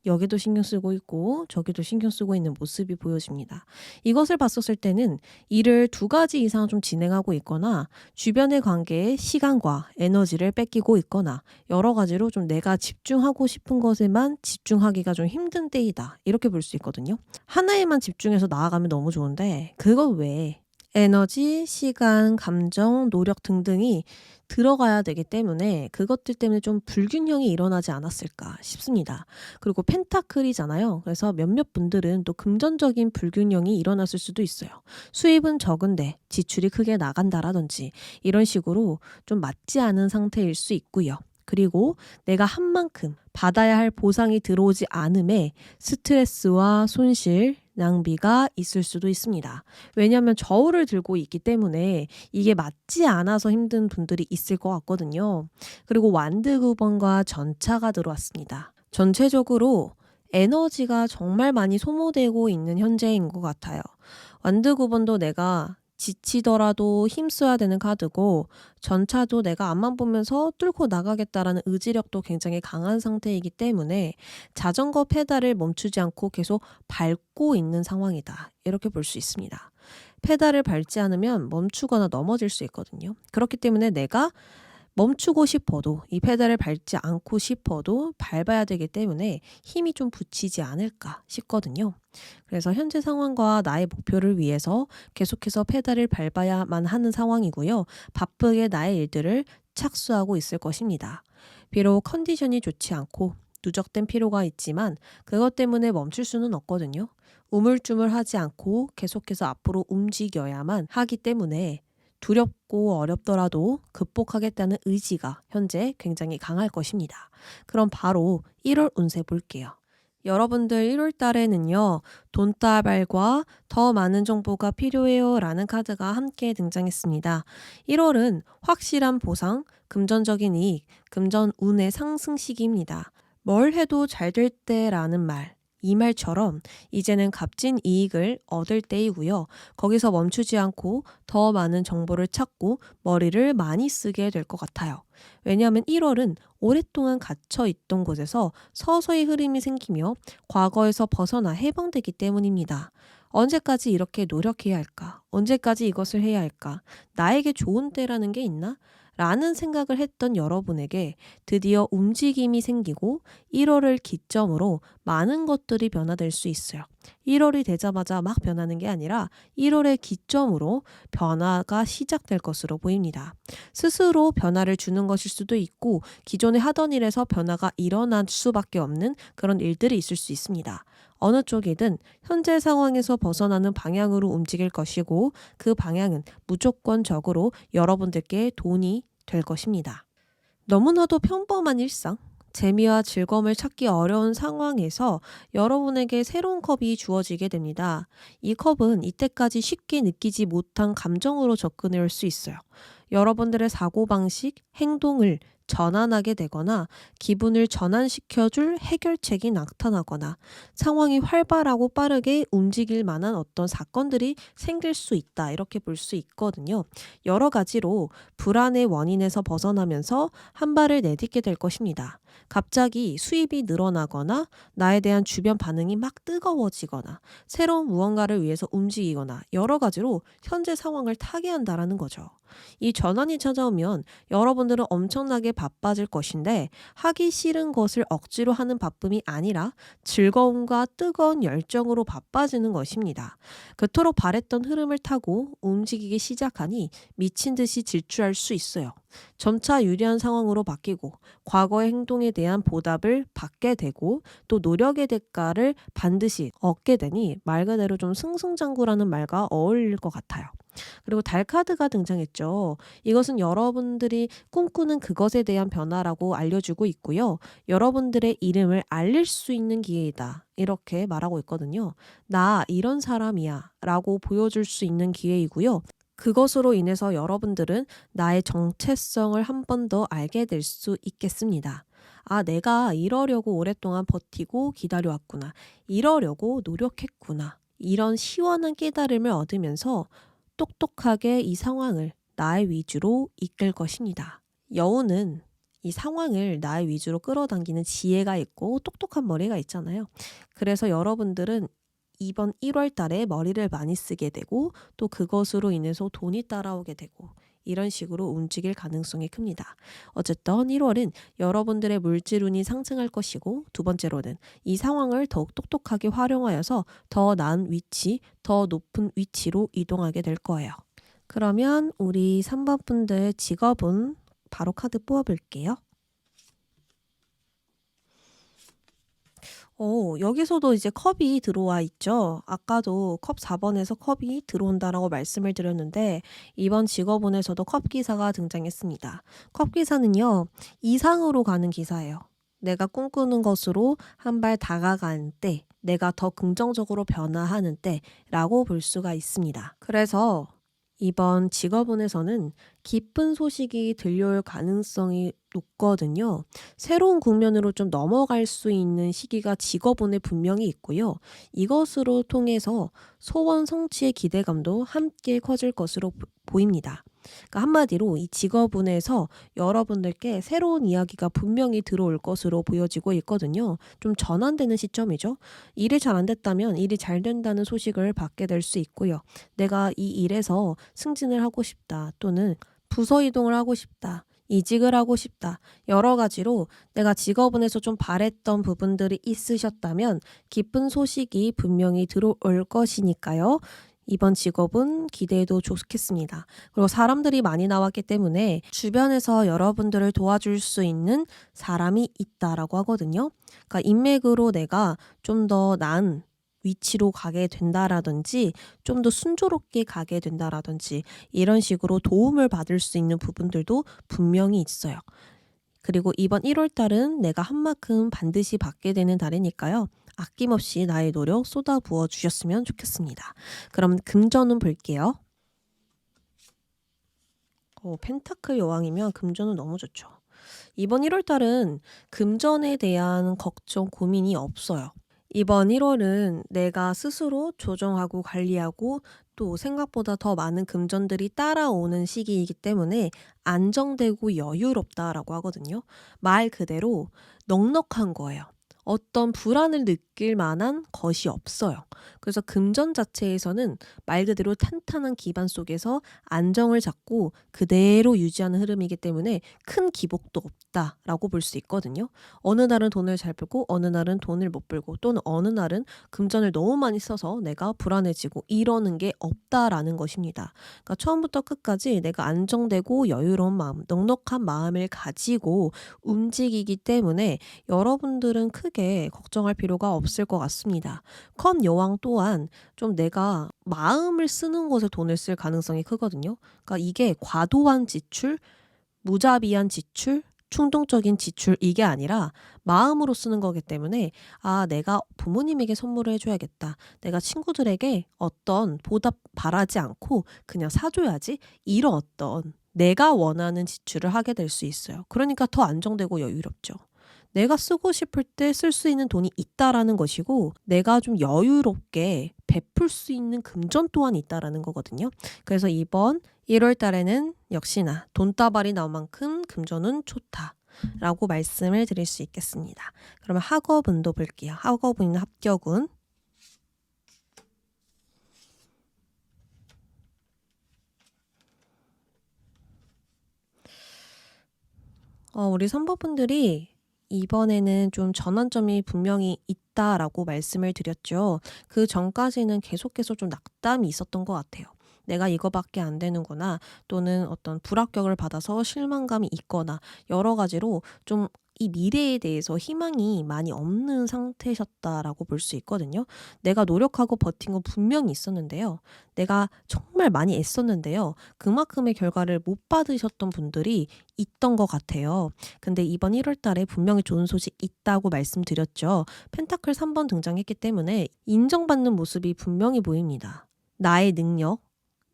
Speaker 2: 여기도 신경 쓰고 있고 저기도 신경 쓰고 있는 모습이 보여집니다. 이것을 봤었을 때는 일을 2가지 이상 좀 진행하고 있거나 주변의 관계에 시간과 에너지를 뺏기고 있거나 여러 가지로 좀 내가 집중하고 싶은 것에만 집중하기가 좀 힘든 때이다. 이렇게 볼 수 있거든요. 하나에만 집중해서 나아가면 너무 좋은데 그것 외에 에너지, 시간, 감정, 노력 등등이 들어가야 되기 때문에 그것들 때문에 좀 불균형이 일어나지 않았을까 싶습니다. 그리고 펜타클이잖아요. 그래서 몇몇 분들은 또 금전적인 불균형이 일어났을 수도 있어요. 수입은 적은데 지출이 크게 나간다라든지 이런 식으로 좀 맞지 않은 상태일 수 있고요. 그리고 내가 한 만큼 받아야 할 보상이 들어오지 않음에 스트레스와 손실, 낭비가 있을 수도 있습니다. 왜냐하면 저울을 들고 있기 때문에 이게 맞지 않아서 힘든 분들이 있을 것 같거든요. 그리고 완드 9번과 전차가 들어왔습니다. 전체적으로 에너지가 정말 많이 소모되고 있는 현재인 것 같아요. 완드 9번도 내가 지치더라도 힘써야 되는 카드고 전차도 내가 앞만 보면서 뚫고 나가겠다라는 의지력도 굉장히 강한 상태이기 때문에 자전거 페달을 멈추지 않고 계속 밟고 있는 상황이다. 이렇게 볼 수 있습니다. 페달을 밟지 않으면 멈추거나 넘어질 수 있거든요. 그렇기 때문에 내가 멈추고 싶어도 이 페달을 밟지 않고 싶어도 밟아야 되기 때문에 힘이 좀 붙이지 않을까 싶거든요. 그래서 현재 상황과 나의 목표를 위해서 계속해서 페달을 밟아야만 하는 상황이고요. 바쁘게 나의 일들을 착수하고 있을 것입니다. 비록 컨디션이 좋지 않고 누적된 피로가 있지만 그것 때문에 멈출 수는 없거든요. 우물쭈물하지 않고 계속해서 앞으로 움직여야만 하기 때문에 두렵고 어렵더라도 극복하겠다는 의지가 현재 굉장히 강할 것입니다. 그럼 바로 1월 운세 볼게요. 여러분들 1월 달에는요, 돈다발과 더 많은 정보가 필요해요 라는 카드가 함께 등장했습니다. 1월은 확실한 보상, 금전적인 이익, 금전운의 상승 시기입니다. 뭘 해도 잘 될 때라는 말. 이 말처럼 이제는 값진 이익을 얻을 때이고요. 거기서 멈추지 않고 더 많은 정보를 찾고 머리를 많이 쓰게 될 것 같아요. 왜냐하면 1월은 오랫동안 갇혀 있던 곳에서 서서히 흐름이 생기며 과거에서 벗어나 해방되기 때문입니다. 언제까지 이렇게 노력해야 할까? 언제까지 이것을 해야 할까? 나에게 좋은 때라는 게 있나? 라는 생각을 했던 여러분에게 드디어 움직임이 생기고 1월을 기점으로 많은 것들이 변화될 수 있어요. 1월이 되자마자 막 변하는 게 아니라 1월의 기점으로 변화가 시작될 것으로 보입니다. 스스로 변화를 주는 것일 수도 있고 기존에 하던 일에서 변화가 일어날 수밖에 없는 그런 일들이 있을 수 있습니다. 어느 쪽이든 현재 상황에서 벗어나는 방향으로 움직일 것이고 그 방향은 무조건적으로 여러분들께 돈이 될 것입니다. 너무나도 평범한 일상, 재미와 즐거움을 찾기 어려운 상황에서 여러분에게 새로운 컵이 주어지게 됩니다. 이 컵은 이때까지 쉽게 느끼지 못한 감정으로 접근해 올 수 있어요. 여러분들의 사고방식, 행동을 전환하게 되거나 기분을 전환시켜줄 해결책이 나타나거나 상황이 활발하고 빠르게 움직일 만한 어떤 사건들이 생길 수 있다. 이렇게 볼 수 있거든요. 여러 가지로 불안의 원인에서 벗어나면서 한 발을 내딛게 될 것입니다. 갑자기 수입이 늘어나거나 나에 대한 주변 반응이 막 뜨거워지거나 새로운 무언가를 위해서 움직이거나 여러 가지로 현재 상황을 타개한다라는 거죠. 이 전환이 찾아오면 여러분들은 엄청나게 바빠질 것인데 하기 싫은 것을 억지로 하는 바쁨이 아니라 즐거움과 뜨거운 열정으로 바빠지는 것입니다. 그토록 바랬던 흐름을 타고 움직이기 시작하니 미친 듯이 질주할 수 있어요. 점차 유리한 상황으로 바뀌고 과거의 행동에 대한 보답을 받게 되고 또 노력의 대가를 반드시 얻게 되니 말 그대로 좀 승승장구라는 말과 어울릴 것 같아요. 그리고 달 카드가 등장했죠. 이것은 여러분들이 꿈꾸는 그것에 대한 변화라고 알려주고 있고요. 여러분들의 이름을 알릴 수 있는 기회이다. 이렇게 말하고 있거든요. 나 이런 사람이야 라고 보여줄 수 있는 기회이고요. 그것으로 인해서 여러분들은 나의 정체성을 한 번 더 알게 될 수 있겠습니다. 아, 내가 이러려고 오랫동안 버티고 기다려왔구나. 이러려고 노력했구나. 이런 시원한 깨달음을 얻으면서 똑똑하게 이 상황을 나의 위주로 이끌 것입니다. 여우는 이 상황을 나의 위주로 끌어당기는 지혜가 있고 똑똑한 머리가 있잖아요. 그래서 여러분들은 이번 1월 달에 머리를 많이 쓰게 되고 또 그것으로 인해서 돈이 따라오게 되고 이런 식으로 움직일 가능성이 큽니다. 어쨌든 1월은 여러분들의 물질운이 상승할 것이고 두 번째로는 이 상황을 더욱 똑똑하게 활용하여서 더 나은 위치, 더 높은 위치로 이동하게 될 거예요. 그러면 우리 3번 분들 직업운 바로 카드 뽑아볼게요. 여기서도 이제 컵이 들어와 있죠. 아까도 컵 4번에서 컵이 들어온다라고 말씀을 드렸는데 이번 직업운에서도 컵 기사가 등장했습니다. 컵 기사는요, 이상으로 가는 기사예요. 내가 꿈꾸는 것으로 한 발 다가가는 때, 내가 더 긍정적으로 변화하는 때라고 볼 수가 있습니다. 그래서 이번 직업운에서는 기쁜 소식이 들려올 가능성이 높거든요. 새로운 국면으로 좀 넘어갈 수 있는 시기가 직업운에 분명히 있고요. 이것으로 통해서 소원 성취의 기대감도 함께 커질 것으로 보입니다. 그러니까 한마디로 이 직업운에서 여러분들께 새로운 이야기가 분명히 들어올 것으로 보여지고 있거든요. 좀 전환되는 시점이죠. 일이 잘 안 됐다면 일이 잘 된다는 소식을 받게 될 수 있고요. 내가 이 일에서 승진을 하고 싶다 또는 부서 이동을 하고 싶다. 이직을 하고 싶다. 여러 가지로 내가 직업운에서 좀 바랬던 부분들이 있으셨다면 기쁜 소식이 분명히 들어올 것이니까요. 이번 직업은 기대해도 좋겠습니다. 그리고 사람들이 많이 나왔기 때문에 주변에서 여러분들을 도와줄 수 있는 사람이 있다라고 하거든요. 그러니까 인맥으로 내가 좀 더 나은 위치로 가게 된다라든지 좀 더 순조롭게 가게 된다라든지 이런 식으로 도움을 받을 수 있는 부분들도 분명히 있어요. 그리고 이번 1월 달은 내가 한 만큼 반드시 받게 되는 달이니까요. 아낌없이 나의 노력 쏟아부어 주셨으면 좋겠습니다. 그럼 금전운 볼게요. 펜타클 여왕이면 금전은 너무 좋죠. 이번 1월 달은 금전에 대한 걱정, 고민이 없어요. 이번 1월은 내가 스스로 조정하고 관리하고 또 생각보다 더 많은 금전들이 따라오는 시기이기 때문에 안정되고 여유롭다라고 하거든요. 말 그대로 넉넉한 거예요. 어떤 불안을 느낄 만한 것이 없어요. 그래서 금전 자체에서는 말 그대로 탄탄한 기반 속에서 안정을 잡고 그대로 유지하는 흐름이기 때문에 큰 기복도 없다라고 볼 수 있거든요. 어느 날은 돈을 잘 벌고 어느 날은 돈을 못 벌고 또는 어느 날은 금전을 너무 많이 써서 내가 불안해지고 이러는 게 없다라는 것입니다. 그러니까 처음부터 끝까지 내가 안정되고 여유로운 마음, 넉넉한 마음을 가지고 움직이기 때문에 여러분들은 크게 걱정할 필요가 없을 것 같습니다. 컵 여왕 또한 좀 내가 마음을 쓰는 것에 돈을 쓸 가능성이 크거든요. 그러니까 이게 과도한 지출, 무자비한 지출, 충동적인 지출 이게 아니라 마음으로 쓰는 거기 때문에 내가 부모님에게 선물을 해줘야겠다. 내가 친구들에게 어떤 보답 바라지 않고 그냥 사줘야지. 이런 어떤 내가 원하는 지출을 하게 될 수 있어요. 그러니까 더 안정되고 여유롭죠. 내가 쓰고 싶을 때 쓸 수 있는 돈이 있다라는 것이고 내가 좀 여유롭게 베풀 수 있는 금전 또한 있다라는 거거든요. 그래서 이번 1월 달에는 역시나 돈다발이 나온 만큼 금전은 좋다라고 말씀을 드릴 수 있겠습니다. 그러면 학업운도 볼게요. 학업운 합격운. 우리 3번분들이 이번에는 좀 전환점이 분명히 있다라고 말씀을 드렸죠. 그 전까지는 계속해서 좀 낙담이 있었던 것 같아요. 내가 이거밖에 안 되는구나 또는 어떤 불합격을 받아서 실망감이 있거나 여러 가지로 좀 이 미래에 대해서 희망이 많이 없는 상태셨다라고 볼 수 있거든요. 내가 노력하고 버틴 건 분명히 있었는데요. 내가 정말 많이 애썼는데요. 그만큼의 결과를 못 받으셨던 분들이 있던 것 같아요. 근데 이번 1월 달에 분명히 좋은 소식 있다고 말씀드렸죠. 펜타클 3번 등장했기 때문에 인정받는 모습이 분명히 보입니다. 나의 능력,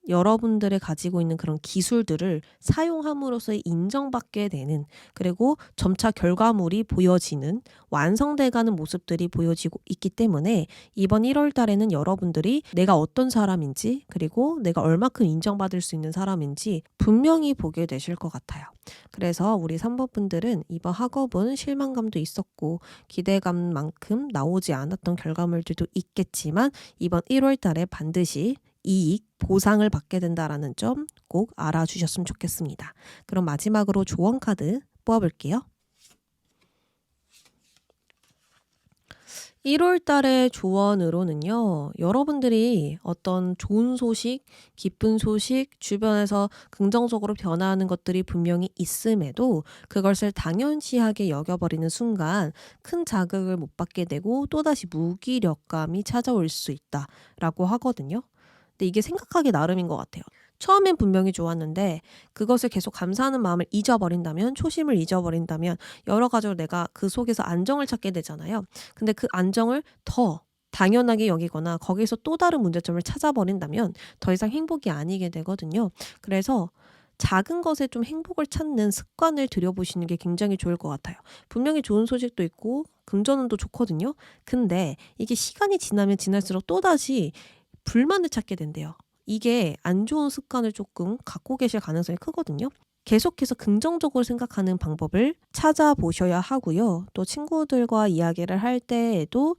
Speaker 2: 여러분들의 가지고 있는 그런 기술들을 사용함으로써 인정받게 되는 그리고 점차 결과물이 보여지는 완성돼가는 모습들이 보여지고 있기 때문에 이번 1월 달에는 여러분들이 내가 어떤 사람인지 그리고 내가 얼마큼 인정받을 수 있는 사람인지 분명히 보게 되실 것 같아요. 그래서 우리 3번 분들은 이번 학업은 실망감도 있었고 기대감만큼 나오지 않았던 결과물들도 있겠지만 이번 1월 달에 반드시 이익, 보상을 받게 된다라는 점 꼭 알아주셨으면 좋겠습니다. 그럼 마지막으로 조언 카드 뽑아볼게요. 1월 달의 조언으로는요. 여러분들이 어떤 좋은 소식, 기쁜 소식, 주변에서 긍정적으로 변화하는 것들이 분명히 있음에도 그것을 당연시하게 여겨버리는 순간 큰 자극을 못 받게 되고 또다시 무기력감이 찾아올 수 있다라고 하거든요. 근데 이게 생각하기 나름인 것 같아요. 처음엔 분명히 좋았는데 그것을 계속 감사하는 마음을 잊어버린다면 초심을 잊어버린다면 여러 가지로 내가 그 속에서 안정을 찾게 되잖아요. 근데 그 안정을 더 당연하게 여기거나 거기서 또 다른 문제점을 찾아버린다면 더 이상 행복이 아니게 되거든요. 그래서 작은 것에 좀 행복을 찾는 습관을 들여보시는 게 굉장히 좋을 것 같아요. 분명히 좋은 소식도 있고 금전운도 좋거든요. 근데 이게 시간이 지나면 지날수록 또다시 불만을 찾게 된대요. 이게 안 좋은 습관을 조금 갖고 계실 가능성이 크거든요. 계속해서 긍정적으로 생각하는 방법을 찾아보셔야 하고요. 또 친구들과 이야기를 할 때에도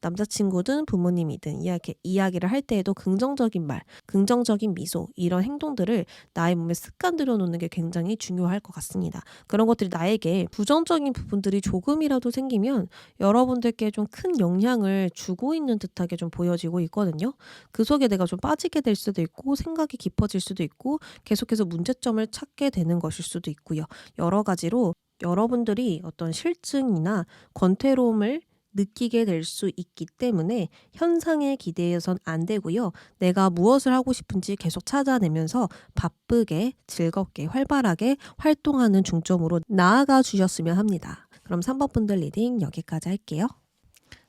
Speaker 2: 남자친구든 부모님이든 이야기를 할 때에도 긍정적인 말, 긍정적인 미소 이런 행동들을 나의 몸에 습관 들여놓는 게 굉장히 중요할 것 같습니다. 그런 것들이 나에게 부정적인 부분들이 조금이라도 생기면 여러분들께 좀 큰 영향을 주고 있는 듯하게 좀 보여지고 있거든요. 그 속에 내가 좀 빠지게 될 수도 있고 생각이 깊어질 수도 있고 계속해서 문제점을 찾게 되는 것일 수도 있고요. 여러 가지로 여러분들이 어떤 실증이나 권태로움을 느끼게 될 수 있기 때문에 현상에 기대해선 안 되고요. 내가 무엇을 하고 싶은지 계속 찾아내면서 바쁘게 즐겁게 활발하게 활동하는 중점으로 나아가 주셨으면 합니다. 그럼 3번 분들 리딩 여기까지 할게요.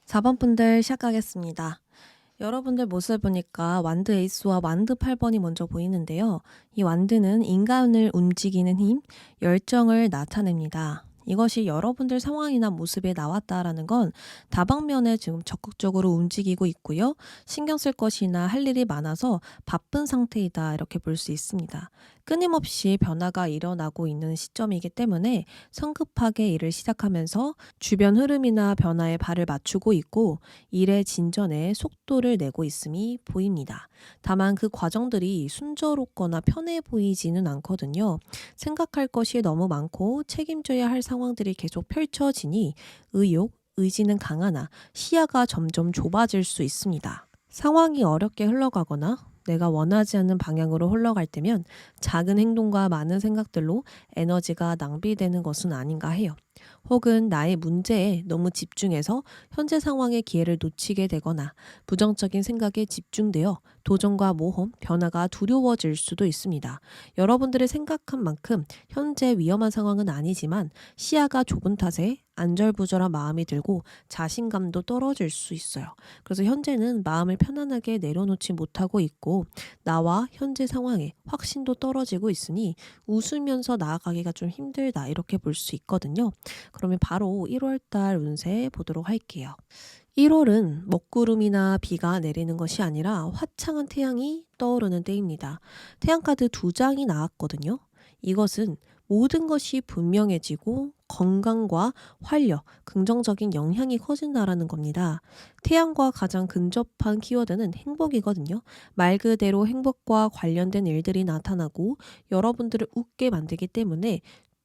Speaker 2: 4번 분들 시작하겠습니다. 여러분들 모습을 보니까 완드 에이스와 완드 8번이 먼저 보이는데요. 이 완드는 인간을 움직이는 힘, 열정을 나타냅니다. 이것이 여러분들 상황이나 모습에 나왔다라는 건 다방면에 지금 적극적으로 움직이고 있고요. 신경 쓸 것이나 할 일이 많아서 바쁜 상태이다 이렇게 볼 수 있습니다. 끊임없이 변화가 일어나고 있는 시점이기 때문에 성급하게 일을 시작하면서 주변 흐름이나 변화에 발을 맞추고 있고 일의 진전에 속도를 내고 있음이 보입니다. 다만 그 과정들이 순조롭거나 편해 보이지는 않거든요. 생각할 것이 너무 많고 책임져야 할 상황들이 계속 펼쳐지니 의욕, 의지는 강하나 시야가 점점 좁아질 수 있습니다. 상황이 어렵게 흘러가거나 내가 원하지 않는 방향으로 흘러갈 때면 작은 행동과 많은 생각들로 에너지가 낭비되는 것은 아닌가 해요. 혹은 나의 문제에 너무 집중해서 현재 상황의 기회를 놓치게 되거나 부정적인 생각에 집중되어 도전과 모험, 변화가 두려워질 수도 있습니다. 여러분들의 생각한 만큼 현재 위험한 상황은 아니지만 시야가 좁은 탓에 안절부절한 마음이 들고 자신감도 떨어질 수 있어요. 그래서 현재는 마음을 편안하게 내려놓지 못하고 있고 나와 현재 상황에 확신도 떨어지고 있으니 웃으면서 나아가기가 좀 힘들다 이렇게 볼 수 있거든요. 그러면 바로 1월달 운세 보도록 할게요. 1월은 먹구름이나 비가 내리는 것이 아니라 화창한 태양이 떠오르는 때입니다. 태양카드 2장이 나왔거든요. 이것은 모든 것이 분명해지고 건강과 활력, 긍정적인 영향이 커진다라는 겁니다. 태양과 가장 근접한 키워드는 행복이거든요. 말 그대로 행복과 관련된 일들이 나타나고 여러분들을 웃게 만들기 때문에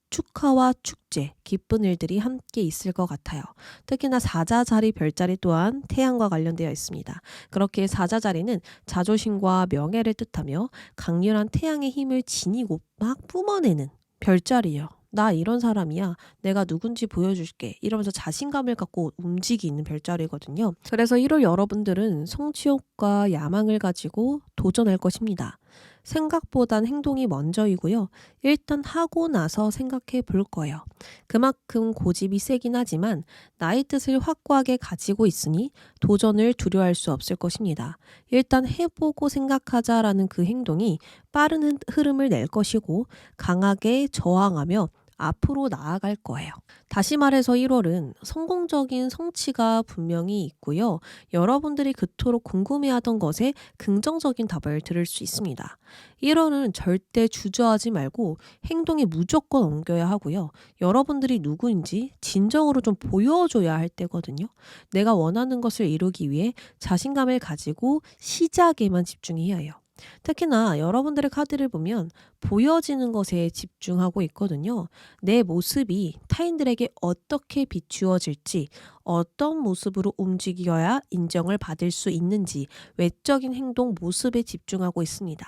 Speaker 2: 축하와 축제, 기쁜 일들이 함께 있을 것 같아요. 특히나 사자자리 별자리 또한 태양과 관련되어 있습니다. 그렇게 사자자리는 자존심과 명예를 뜻하며 강렬한 태양의 힘을 지니고 막 뿜어내는 별자리예요. 나 이런 사람이야. 내가 누군지 보여줄게. 이러면서 자신감을 갖고 움직이는 별자리거든요. 그래서 1월 여러분들은 성취욕과 야망을 가지고 도전할 것입니다. 생각보단 행동이 먼저이고요. 일단 하고 나서 생각해 볼 거예요. 그만큼 고집이 세긴 하지만 나의 뜻을 확고하게 가지고 있으니 도전을 두려워할 수 없을 것입니다. 일단 해보고 생각하자라는 그 행동이 빠른 흐름을 낼 것이고 강하게 저항하며 앞으로 나아갈 거예요. 다시 말해서 1월은 성공적인 성취가 분명히 있고요. 여러분들이 그토록 궁금해하던 것에 긍정적인 답을 들을 수 있습니다. 1월은 절대 주저하지 말고 행동에 무조건 옮겨야 하고요. 여러분들이 누구인지 진정으로 좀 보여줘야 할 때거든요. 내가 원하는 것을 이루기 위해 자신감을 가지고 시작에만 집중해야 해요. 특히나 여러분들의 카드를 보면 보여지는 것에 집중하고 있거든요. 내 모습이 타인들에게 어떻게 비추어질지, 어떤 모습으로 움직여야 인정을 받을 수 있는지 외적인 행동, 모습에 집중하고 있습니다.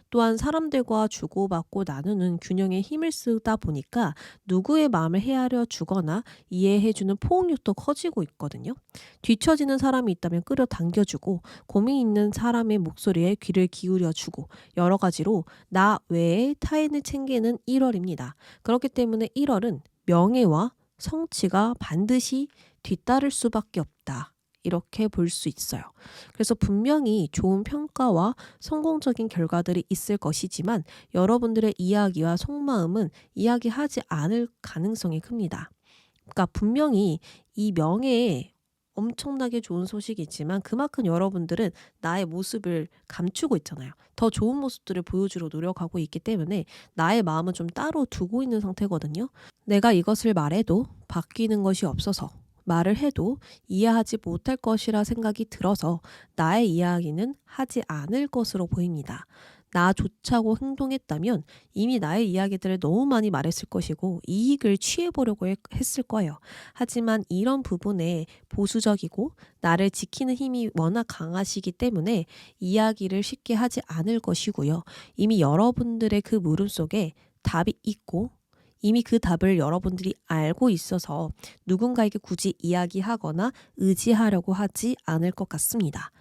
Speaker 2: 또한 사람들과 주고받고 나누는 균형에 힘을 쓰다 보니까 누구의 마음을 헤아려 주거나 이해해주는 포용력도 커지고 있거든요. 뒤처지는 사람이 있다면 끌어당겨주고 고민 있는 사람의 목소리에 귀를 기울여주고 여러 가지로 나 외에 타인을 챙기는 1월입니다. 그렇기 때문에 1월은 명예와 성취가 반드시 뒤따를 수밖에 없다. 이렇게 볼 수 있어요. 그래서 분명히 좋은 평가와 성공적인 결과들이 있을 것이지만 여러분들의 이야기와 속마음은 이야기하지 않을 가능성이 큽니다. 그러니까 분명히 이 명예에 엄청나게 좋은 소식이 있지만 그만큼 여러분들은 나의 모습을 감추고 있잖아요. 더 좋은 모습들을 보여주려 노력하고 있기 때문에 나의 마음은 좀 따로 두고 있는 상태거든요. 내가 이것을 말해도 바뀌는 것이 없어서 말을 해도 이해하지 못할 것이라 생각이 들어서 나의 이야기는 하지 않을 것으로 보입니다. 나 좋자고 행동했다면 이미 나의 이야기들을 너무 많이 말했을 것이고 이익을 취해보려고 했을 거예요. 하지만 이런 부분에 보수적이고 나를 지키는 힘이 워낙 강하시기 때문에 이야기를 쉽게 하지 않을 것이고요. 이미 여러분들의 그 물음 속에 답이 있고 이미 그 답을 여러분들이 알고 있어서 누군가에게 굳이 이야기하거나 의지하려고 하지 않을 것 같습니다.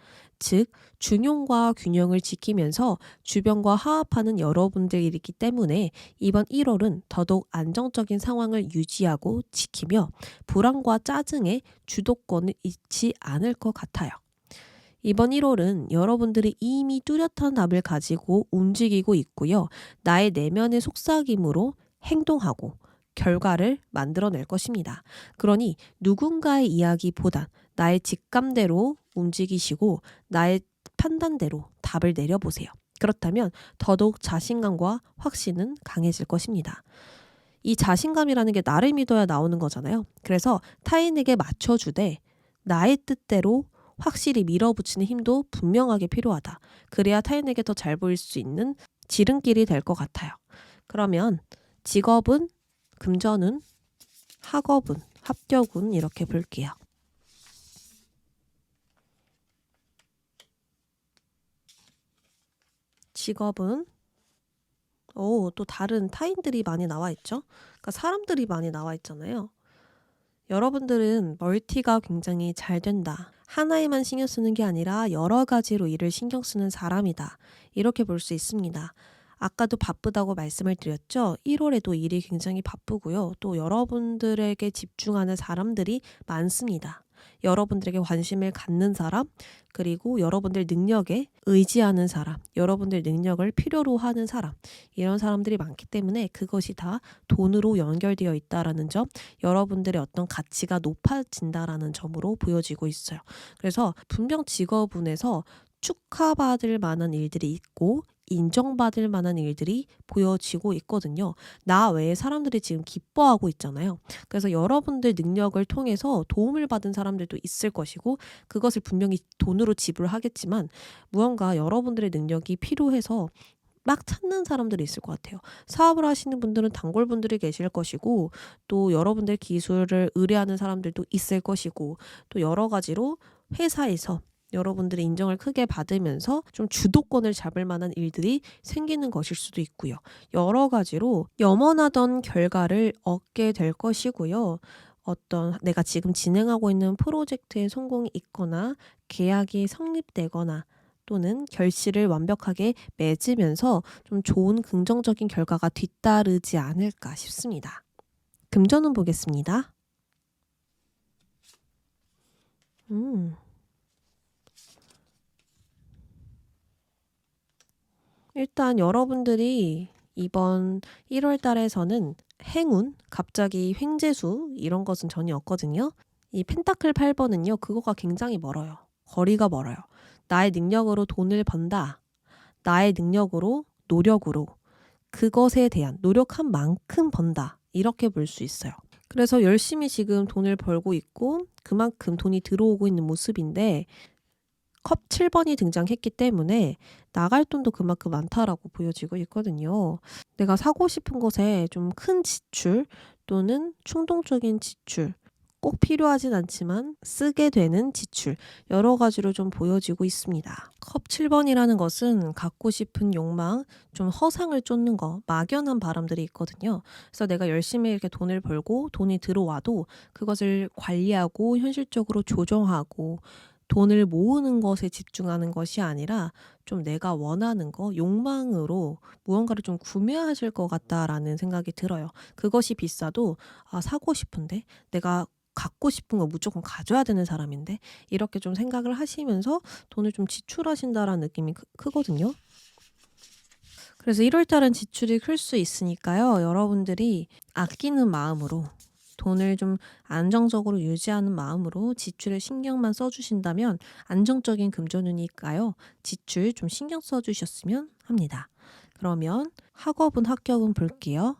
Speaker 2: 즉 중용과 균형을 지키면서 주변과 화합하는 여러분들이기 때문에 이번 1월은 더더욱 안정적인 상황을 유지하고 지키며 불안과 짜증에 주도권을 잃지 않을 것 같아요. 이번 1월은 여러분들이 이미 뚜렷한 답을 가지고 움직이고 있고요. 나의 내면의 속삭임으로 행동하고 결과를 만들어낼 것입니다. 그러니 누군가의 이야기보단 나의 직감대로 움직이시고 나의 판단대로 답을 내려보세요. 그렇다면 더더욱 자신감과 확신은 강해질 것입니다. 이 자신감이라는 게 나를 믿어야 나오는 거잖아요. 그래서 타인에게 맞춰주되 나의 뜻대로 확실히 밀어붙이는 힘도 분명하게 필요하다. 그래야 타인에게 더 잘 보일 수 있는 지름길이 될 것 같아요. 그러면 직업은 금전운, 학업운, 합격운 이렇게 볼게요. 직업은 또 다른 타인들이 많이 나와 있죠. 그러니까 사람들이 많이 나와 있잖아요. 여러분들은 멀티가 굉장히 잘 된다. 하나에만 신경 쓰는 게 아니라 여러 가지로 일을 신경 쓰는 사람이다. 이렇게 볼 수 있습니다. 아까도 바쁘다고 말씀을 드렸죠. 1월에도 일이 굉장히 바쁘고요. 또 여러분들에게 집중하는 사람들이 많습니다. 여러분들에게 관심을 갖는 사람, 그리고 여러분들 능력에 의지하는 사람, 여러분들 능력을 필요로 하는 사람, 이런 사람들이 많기 때문에 그것이 다 돈으로 연결되어 있다라는 점, 여러분들의 어떤 가치가 높아진다라는 점으로 보여지고 있어요. 그래서 분명 직업운에서 축하받을 만한 일들이 있고 인정받을 만한 일들이 보여지고 있거든요. 나 외에 사람들이 지금 기뻐하고 있잖아요. 그래서 여러분들 능력을 통해서 도움을 받은 사람들도 있을 것이고 그것을 분명히 돈으로 지불하겠지만 무언가 여러분들의 능력이 필요해서 막 찾는 사람들이 있을 것 같아요. 사업을 하시는 분들은 단골분들이 계실 것이고 또 여러분들 기술을 의뢰하는 사람들도 있을 것이고 또 여러 가지로 회사에서 여러분들의 인정을 크게 받으면서 좀 주도권을 잡을 만한 일들이 생기는 것일 수도 있고요. 여러 가지로 염원하던 결과를 얻게 될 것이고요. 어떤 내가 지금 진행하고 있는 프로젝트의 성공이 있거나 계약이 성립되거나 또는 결실을 완벽하게 맺으면서 좀 좋은 긍정적인 결과가 뒤따르지 않을까 싶습니다. 금전운 보겠습니다. 일단 여러분들이 이번 1월 달에서는 행운, 갑자기 횡재수 이런 것은 전혀 없거든요. 이 펜타클 8번은요. 그거가 굉장히 멀어요. 거리가 멀어요. 나의 능력으로 돈을 번다. 나의 능력으로, 노력으로 그것에 대한 노력한 만큼 번다. 이렇게 볼 수 있어요. 그래서 열심히 지금 돈을 벌고 있고 그만큼 돈이 들어오고 있는 모습인데 컵 7번이 등장했기 때문에 나갈 돈도 그만큼 많다라고 보여지고 있거든요. 내가 사고 싶은 것에 좀 큰 지출 또는 충동적인 지출, 꼭 필요하진 않지만 쓰게 되는 지출, 여러 가지로 좀 보여지고 있습니다. 컵 7번이라는 것은 갖고 싶은 욕망, 좀 허상을 쫓는 거, 막연한 바람들이 있거든요. 그래서 내가 열심히 이렇게 돈을 벌고 돈이 들어와도 그것을 관리하고 현실적으로 조정하고 돈을 모으는 것에 집중하는 것이 아니라 좀 내가 원하는 거, 욕망으로 무언가를 좀 구매하실 것 같다라는 생각이 들어요. 그것이 비싸도 사고 싶은데 내가 갖고 싶은 거 무조건 가져야 되는 사람인데 이렇게 좀 생각을 하시면서 돈을 좀 지출하신다라는 느낌이 크거든요. 그래서 1월 달은 지출이 클 수 있으니까요. 여러분들이 아끼는 마음으로 돈을 좀 안정적으로 유지하는 마음으로 지출에 신경만 써주신다면 안정적인 금전운이니까요. 지출 좀 신경 써주셨으면 합니다. 그러면 학업은 합격은 볼게요.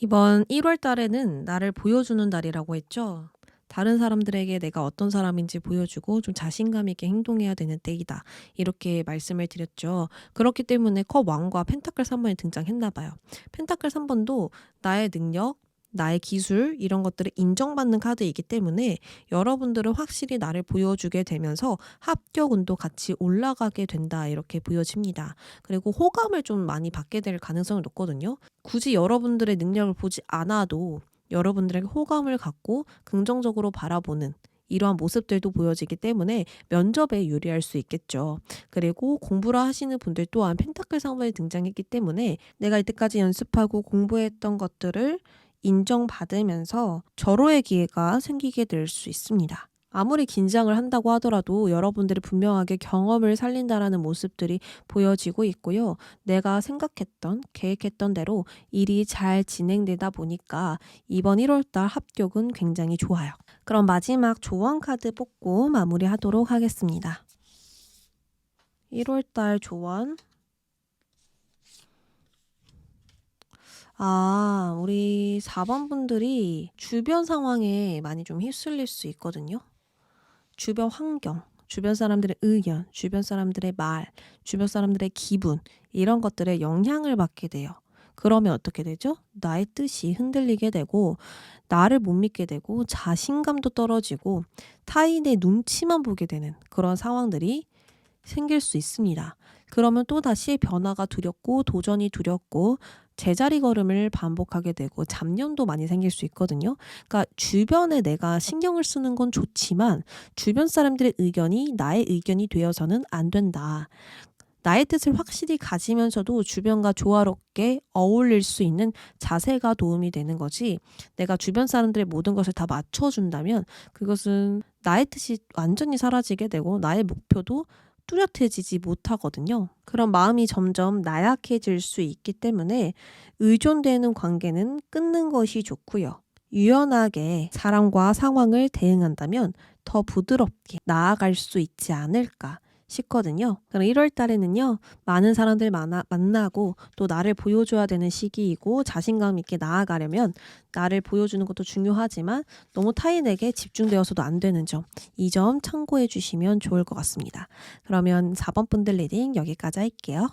Speaker 2: 이번 1월 달에는 나를 보여주는 달이라고 했죠. 다른 사람들에게 내가 어떤 사람인지 보여주고 좀 자신감 있게 행동해야 되는 때이다. 이렇게 말씀을 드렸죠. 그렇기 때문에 컵 왕과 펜타클 3번이 등장했나 봐요. 펜타클 3번도 나의 능력, 나의 기술 이런 것들을 인정받는 카드이기 때문에 여러분들은 확실히 나를 보여주게 되면서 합격운도 같이 올라가게 된다 이렇게 보여집니다. 그리고 호감을 좀 많이 받게 될 가능성이 높거든요. 굳이 여러분들의 능력을 보지 않아도 여러분들에게 호감을 갖고 긍정적으로 바라보는 이러한 모습들도 보여지기 때문에 면접에 유리할 수 있겠죠. 그리고 공부를 하시는 분들 또한 펜타클 상번이 등장했기 때문에 내가 이때까지 연습하고 공부했던 것들을 인정받으면서 절호의 기회가 생기게 될 수 있습니다. 아무리 긴장을 한다고 하더라도 여러분들이 분명하게 경험을 살린다라는 모습들이 보여지고 있고요. 내가 생각했던, 계획했던 대로 일이 잘 진행되다 보니까 이번 1월달 합격은 굉장히 좋아요. 그럼 마지막 조언 카드 뽑고 마무리하도록 하겠습니다. 1월달 조언. 우리 4번 분들이 주변 상황에 많이 좀 휩쓸릴 수 있거든요. 주변 환경, 주변 사람들의 의견, 주변 사람들의 말, 주변 사람들의 기분 이런 것들에 영향을 받게 돼요. 그러면 어떻게 되죠? 나의 뜻이 흔들리게 되고 나를 못 믿게 되고 자신감도 떨어지고 타인의 눈치만 보게 되는 그런 상황들이 생길 수 있습니다. 그러면 또다시 변화가 두렵고 도전이 두렵고 제자리 걸음을 반복하게 되고 잡념도 많이 생길 수 있거든요. 그러니까 주변에 내가 신경을 쓰는 건 좋지만 주변 사람들의 의견이 나의 의견이 되어서는 안 된다. 나의 뜻을 확실히 가지면서도 주변과 조화롭게 어울릴 수 있는 자세가 도움이 되는 거지, 내가 주변 사람들의 모든 것을 다 맞춰준다면 그것은 나의 뜻이 완전히 사라지게 되고 나의 목표도 뚜렷해지지 못하거든요. 그런 마음이 점점 나약해질 수 있기 때문에 의존되는 관계는 끊는 것이 좋고요. 유연하게 사람과 상황을 대응한다면 더 부드럽게 나아갈 수 있지 않을까 싶거든요. 그럼 1월 달에는요, 많은 사람들 만나고 또 나를 보여줘야 되는 시기이고 자신감 있게 나아가려면 나를 보여주는 것도 중요하지만 너무 타인에게 집중되어서도 안 되는 점, 이 점 참고해 주시면 좋을 것 같습니다. 그러면 4번 분들 리딩 여기까지 할게요.